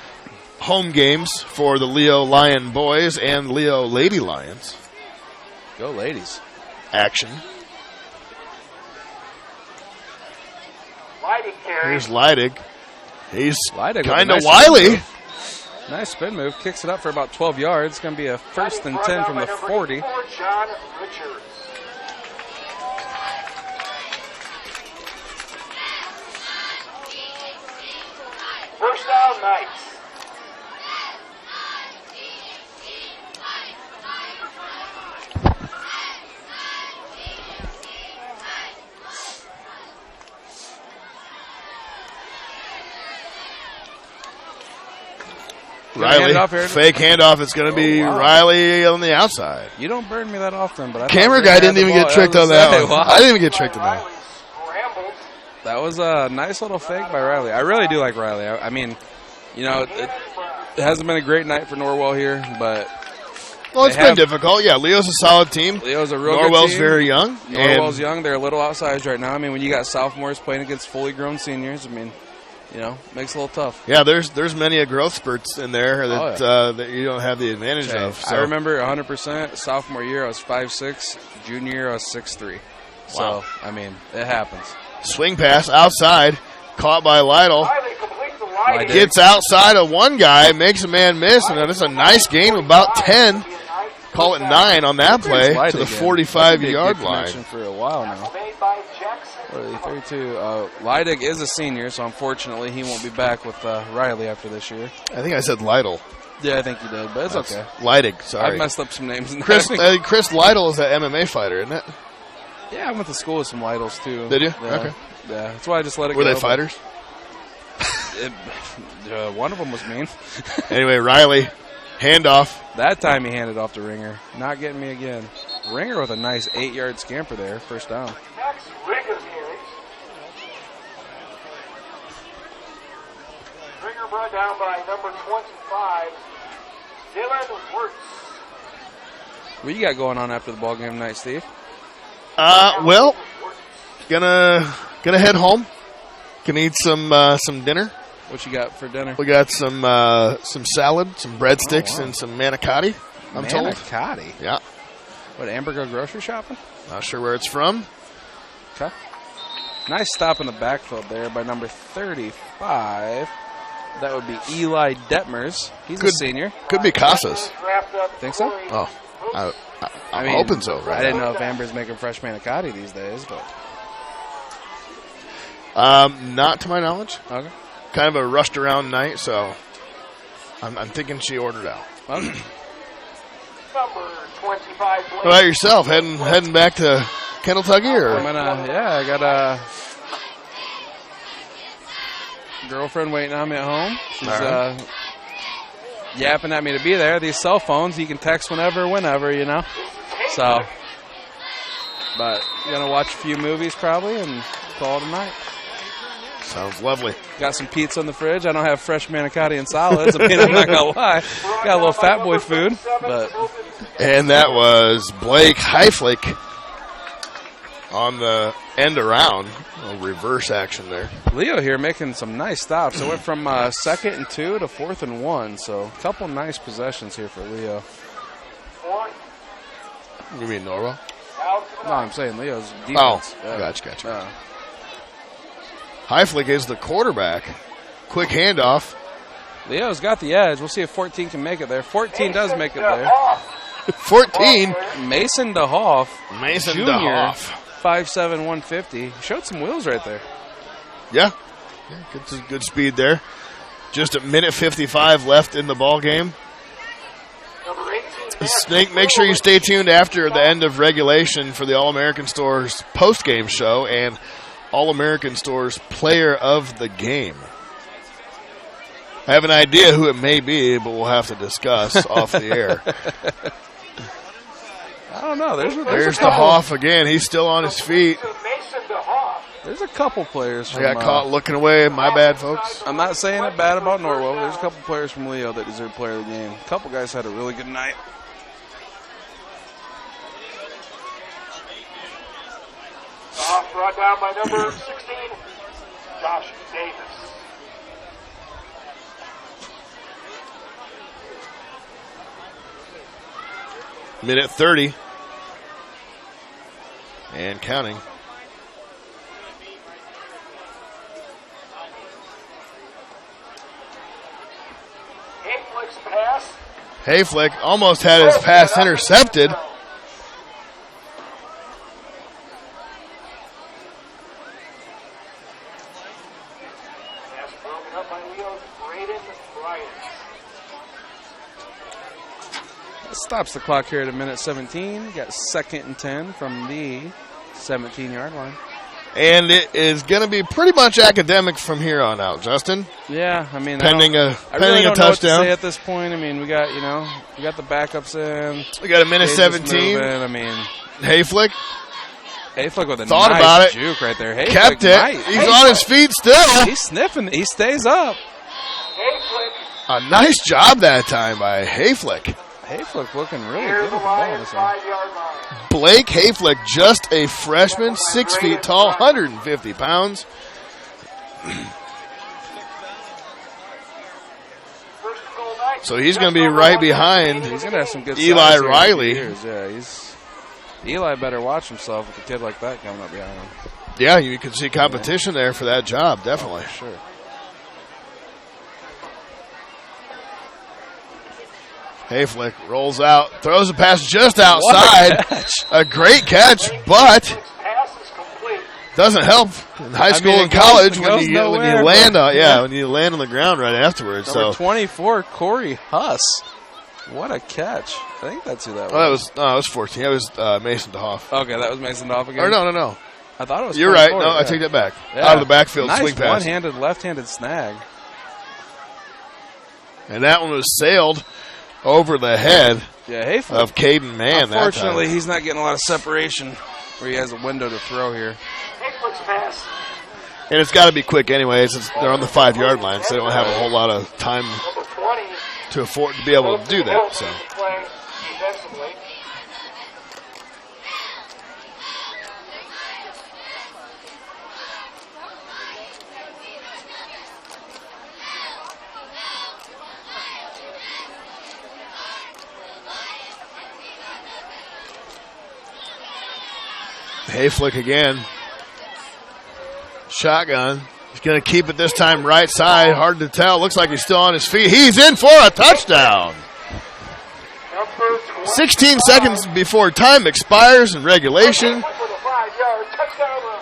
home games for the Leo Lion boys and Leo Lady Lions. go ladies. Action. Lighting carry. Here's Leidig. He's Leidig with a kind of nice wily. spin move. Nice spin move. Kicks it up for about 12 yards. It's going to be a first and 10 from the 40. John Richards. First down, Knights. Riley, handoff here. fake handoff. It's going to be wow. Riley on the outside. You don't burn me that often, but I Camera thought guy Ray didn't had even the get ball. tricked I on was that gonna one. say, wow. I didn't even get tricked on that. Riley scrambles. That was a nice little fake by Riley. I really do like Riley. I mean, it hasn't been a great night for Norwell here, but Well, it's They been have- difficult. Yeah, Leo's a solid team. Leo's a real Norwell's good team. very young. Norwell's and young. They're a little outsized right now. I mean, when you got sophomores playing against fully grown seniors, makes it a little tough. Yeah, there's many a growth spurts in there that that you don't have the advantage of. So. I remember 100%. Sophomore year, I was 5'6". Junior year, I was 6'3". Wow. So, I mean, it happens. Swing pass outside, caught by Lytle. Riley completes the line. Lydig. Gets outside of one guy, makes a man miss, and it's a nice gain of about 10. Call it 9 on that play Lydig to the again. 45-yard That's a big line. connection for a while now. Made by Jackson. What are they, 32? Leidig is a senior, so unfortunately he won't be back with Riley after this year. I think I said Lytle. Yeah, I think he did, but it's okay. Leidig, sorry. I've messed up some names. In Chris Chris Lytle is that MMA fighter, isn't it? Yeah, I went to school with some Lytles too. Did you? Yeah. Okay. Yeah, that's why I just let it Were go. they but fighters? One of them was mean. Anyway, Riley, handoff. That time he handed off to Ringer. Not getting me again. Ringer with a nice 8-yard scamper there. First down. Max Ringer carries. Ringer brought down by number 25, Dylan Wirtz. What you got going on after the ball game tonight, Steve? Well, gonna head home. Gonna eat some dinner. What you got for dinner? We got some salad, some breadsticks, Oh, wow. and some manicotti. I'm told. Manicotti. Yeah, What, Amber go grocery shopping? not sure where it's from. Okay. Nice stop in the backfield there by number 35. That would be Eli Detmers. He's a Good. senior. Could be Casas. Wrapped up Think so? Corey Oh, I'm hoping so. Right. I didn't know if Amber's making fresh manicotti these days, but not to my knowledge. okay. Kind of a rushed around night, so I'm thinking she ordered out. Okay. Number 25. What about yourself? Heading back to Kentucky, or? I'm gonna, I got a girlfriend waiting on me at home. She's yapping at me to be there. These cell phones, you can text whenever, you know. So, but gonna watch a few movies probably and call it a night. Sounds lovely. Got some pizza in the fridge. I don't have fresh manicotti and solids. I mean, I'm not gonna lie. Got a little fat boy food, but. And that was Blake Heiflick on the end around. A reverse action there. Leo here making some nice stops. It went from 2nd and 2 to 4th and 1. So a couple nice possessions here for Leo. You mean Norwell? No, I'm saying Leo's defense. Oh, gotcha. Heiflick is the quarterback. Quick handoff. Leo's got the edge. We'll see if 14 can make it there. 14 does make it there. 14. Mason DeHoff. Mason Jr., DeHoff. 5'7", 150. Showed some wheels right there. Yeah, good speed there. Just a minute 55 left in the ball game. Snake, make sure you stay tuned after the end of regulation for the All-American Store's post-game show and All-American Store's player of the game. I have an idea who it may be, but we'll have to discuss off the air. I don't know. There's the Hoff again. He's still on his feet. There's a couple players. I got caught looking away. My bad, folks. I'm not saying it bad about Norwell. There's a couple players from Leo that deserve player of the game. A couple guys had a really good night. Off brought down by number 16, Josh Davis. Minute 30. And counting. Hayflick's pass. Hayflick almost had his pass intercepted. Pass broken up by Leo's Braden Bryant. That stops the clock here at a minute 17. Got 2nd and 10 from the 17-yard line. And it is going to be pretty much academic from here on out, Justin. Yeah, I mean, Pending a I really don't know what to touchdown. say at this point. I mean, we got the backups in. We got a minute Pages 17. moving. I mean, Hayflick Hayflick with a thought nice about it. juke right there. Hayflick kept it. might. He's on his feet still. He's sniffing. He stays up. Hayflick. A nice job that time by Hayflick. Hayflick looking really Here's good the with the ball Lions this one. 5-yard line. Blake Hayflick, just a freshman, 6 feet tall, 150 pounds. First and goal night. So he's going to be right behind He's gonna have some good Eli size here in a few Riley. years. Yeah, Eli better watch himself with a kid like that coming up behind him. Yeah, you can see competition there for that job, definitely. Sure. Hayflick rolls out, throws a pass just outside. A great catch, but Pass is complete. doesn't help in high school and it college goes when you nowhere, land but- on when you land on the ground right afterwards. Number So 24, Corey Huss. What a catch! I think that's who that was. that was 14. That was Mason DeHoff. Okay, that was Mason Doff again. Or no. I thought it was. You're right. 24, No, I yeah. take that back. Yeah. Out of the backfield, nice swing pass. one-handed, left-handed snag. And that one was sailed over the head Yeah, Hayflick. of Caden Mann. Unfortunately, that time. he's not getting a lot of separation where he has a window to throw here. Hayflick's pass. And it's got to be quick anyways. They're on the 5-yard line, so they don't have a whole lot of time Number 20. to afford to be able to do that. So Play defensively. Hayflick again. Shotgun. He's going to keep it this time right side. Hard to tell. Looks like he's still on his feet. He's in for a touchdown. Number 20. 16 seconds before time expires in regulation. For the 5-yard touchdown run.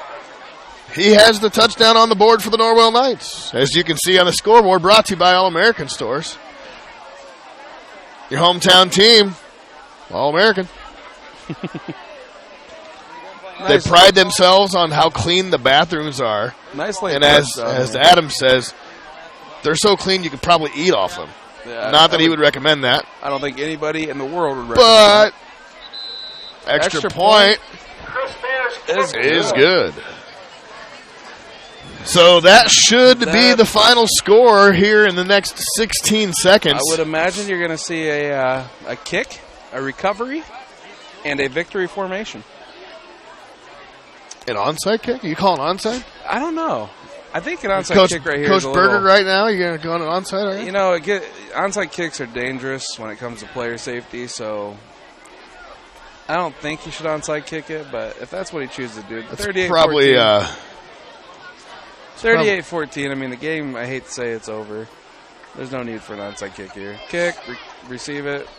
He has the touchdown on the board for the Norwell Knights. As you can see on the scoreboard, brought to you by All-American Stores. Your hometown team, All-American. They pride themselves on how clean the bathrooms are. Nicely. And as Adam says, they're so clean you could probably eat off them. Yeah, Not that he would recommend that. I don't think anybody in the world would recommend But that. extra point Chris Bears is good. So that should be the final score here in the next 16 seconds. I would imagine you're going to see a kick, a recovery, and a victory formation. An onside kick? You call an onside? I don't know. I think an onside kick right here Coach is a Berger little, right now, you're going to go on an onside, are you? You know, onside kicks are dangerous when it comes to player safety, so I don't think he should onside kick it, but if that's what he chooses to do, It's 38-14. probably 38-14. I mean, the game, I hate to say it's over. There's no need for an onside kick here. Kick, receive it,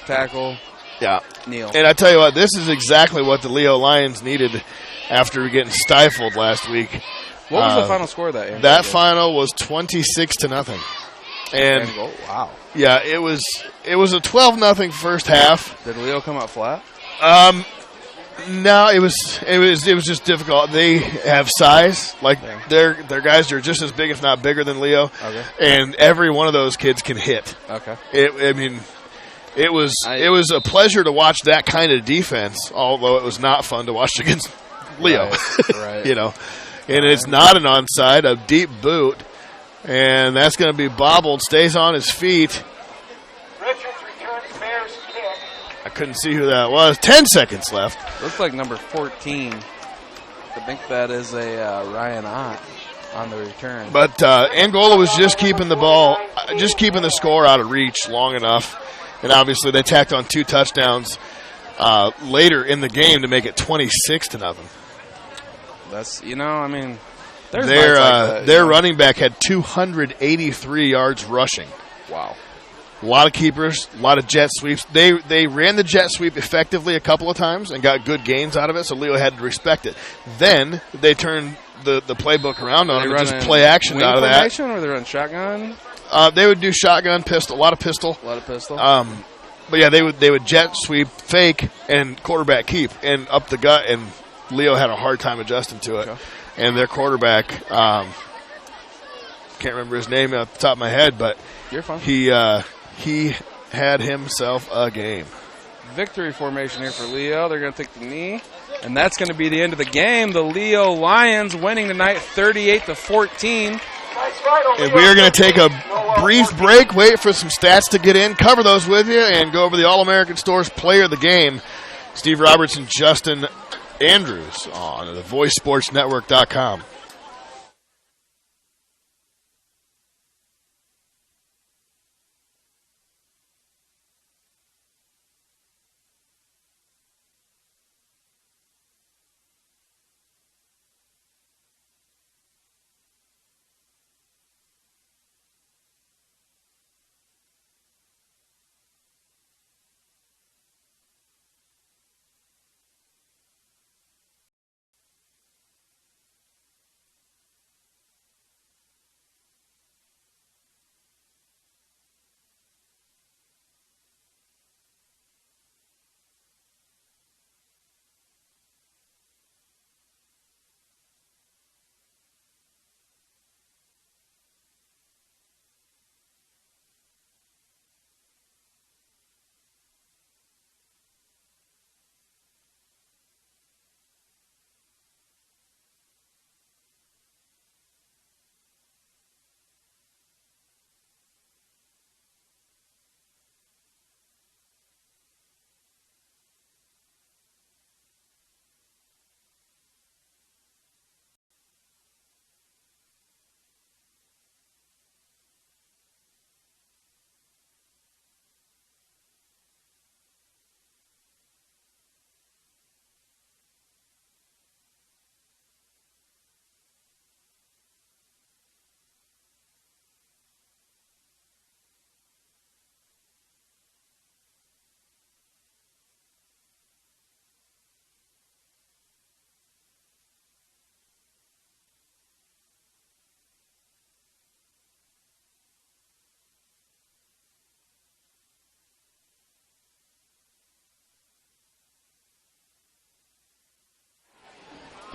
tackle, yeah. kneel. And I tell you what, this is exactly what the Leo Lions needed after getting stifled last week. What was the final score of that game? That final was 26-0. And wow. yeah, it was a 12-0 first half. Did Leo come out flat? No, it was just difficult. They have size, like their guys are just as big, if not bigger, than Leo. Okay. And every one of those kids can hit. Okay. It was a pleasure to watch that kind of defense, although it was not fun to watch against Leo. Right. You know, and it's not an onside, a deep boot, and that's going to be bobbled. Stays on his feet. Richards returns Bears kick. I couldn't see who that was. 10 seconds left. Looks like number 14. I think that is a Ryan Ott on the return. But Angola was just keeping the score out of reach long enough. And obviously they tacked on 2 touchdowns later in the game to make it 26-0. That's, I mean, there's Their nights like that, their running back had 283 yards rushing. Wow. A lot of keepers, a lot of jet sweeps. They ran the jet sweep effectively a couple of times and got good gains out of it, so Leo had to respect it. Then they turned the playbook around on him and just play action out of that. Formation, or they run shotgun? They would do shotgun, pistol, a lot of pistol. But yeah, they would jet sweep, fake, and quarterback keep, and up the gut, and Leo had a hard time adjusting to it. Okay. And their quarterback, can't remember his name off the top of my head, but you're fine. He had himself a game. Victory formation here for Leo. They're going to take the knee, and that's going to be the end of the game. The Leo Lions winning tonight 38-14. And we are going to take a brief break, wait for some stats to get in, cover those with you, and go over the All-American Stores player of the game, Steve Roberts and Justin Andrews on the VoiceSportsNetwork.com.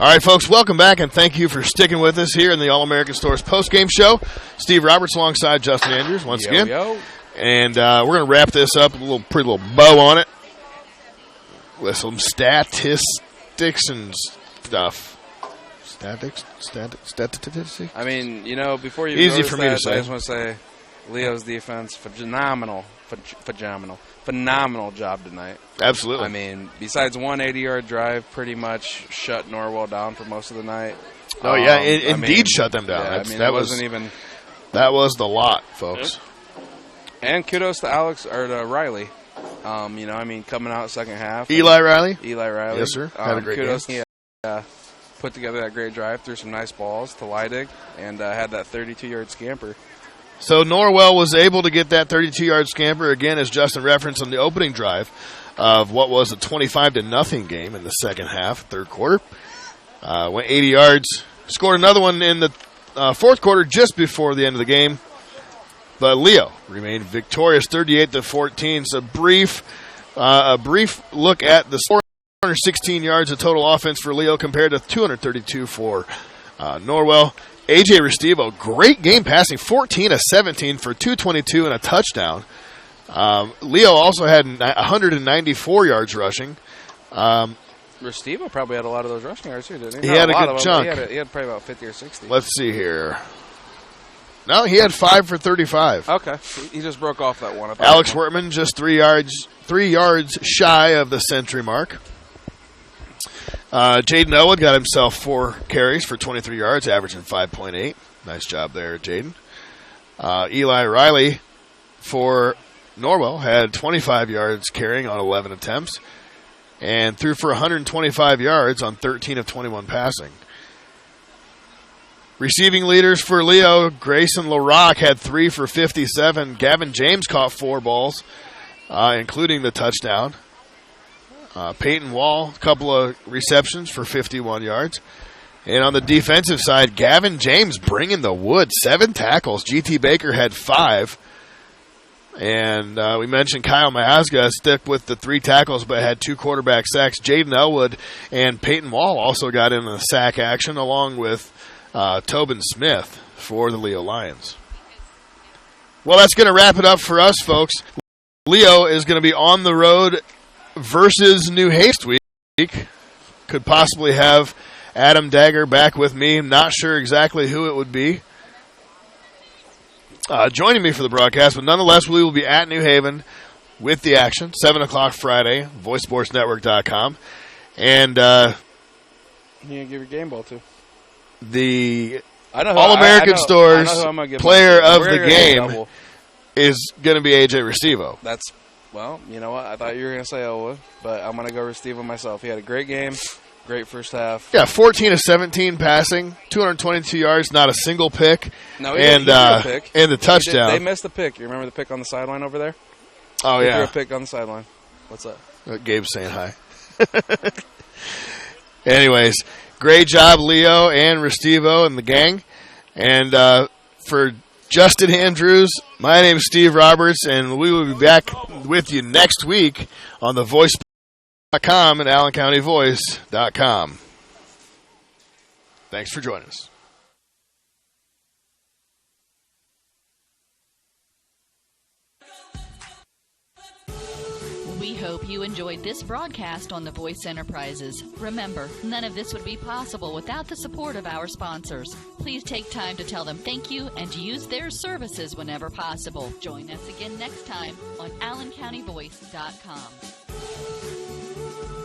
All right, folks, welcome back, and thank you for sticking with us here in the All-American Stores post-game show. Steve Roberts alongside Justin Andrews once again. And we're going to wrap this up, a pretty little bow on it with some statistics and stuff. Statistics? I mean, before you Easy go to for me to stats, say. I just want to say Leo's defense, phenomenal job tonight. Absolutely. I mean, besides one 80-yard drive, pretty much shut Norwell down for most of the night. Oh, yeah, indeed shut them down. Yeah, That was the lot, folks. And kudos to Riley. Coming out second half. Eli Riley? Yes, sir. Had a great kudos game. To put together that great drive, threw some nice balls to Leidig, and had that 32-yard scamper. So Norwell was able to get that 32-yard scamper, again, as Justin referenced on the opening drive of what was a 25-0 game in the second half, third quarter. Went 80 yards, scored another one in the fourth quarter just before the end of the game. But Leo remained victorious, 38-14. So a brief look at the 416 yards of total offense for Leo compared to 232 for Norwell. A.J. Restivo, great game passing, 14 of 17 for 222 and a touchdown. Leo also had 194 yards rushing. Restivo probably had a lot of those rushing yards too, didn't he? He had a good chunk. He had probably about 50 or 60. Let's see here. No, he had 5 for 35. Okay, he just broke off that one. Alex Wortman just 3 yards shy of the century mark. Jaden Elwood got himself 4 carries for 23 yards, averaging 5.8. Nice job there, Jaden. Eli Riley for Norwell had 25 yards carrying on 11 attempts and threw for 125 yards on 13 of 21 passing. Receiving leaders for Leo, Grayson LaRock had 3 for 57. Gavin James caught 4 balls, including the touchdown. Peyton Wall, a couple of receptions for 51 yards. And on the defensive side, Gavin James bringing the wood, 7 tackles. G.T. Baker had 5. And we mentioned Kyle Miazga stick with the 3 tackles but had 2 quarterback sacks. Jaden Elwood and Peyton Wall also got in the sack action along with Tobin Smith for the Leo Lions. Well, that's going to wrap it up for us, folks. Leo is going to be on the road versus New Haven week. Could possibly have Adam Dagger back with me. I'm not sure exactly who it would be joining me for the broadcast, but nonetheless, we will be at New Haven with the action, 7 o'clock Friday, voicesportsnetwork.com. And you gonna give your game ball to the All-American Stores player of the game is going to be A.J. Restivo. Well, you know what? I thought you were going to say Elwood, but I'm going to go Restivo myself. He had a great game, great first half. Yeah, 14 of 17 passing, 222 yards, not a single pick. No, he threw a pick. And the touchdown. They missed the pick. You remember the pick on the sideline over there? Oh, He threw a pick on the sideline. What's up? Gabe's saying hi. Anyways, great job, Leo and Restivo and the gang. And for Justin Andrews, my name is Steve Roberts, and we will be back with you next week on the voice.com and AllenCountyVoice.com. Thanks for joining us. We hope you enjoyed this broadcast on the Voice Enterprises. Remember, none of this would be possible without the support of our sponsors. Please take time to tell them thank you and use their services whenever possible. Join us again next time on AllenCountyVoice.com.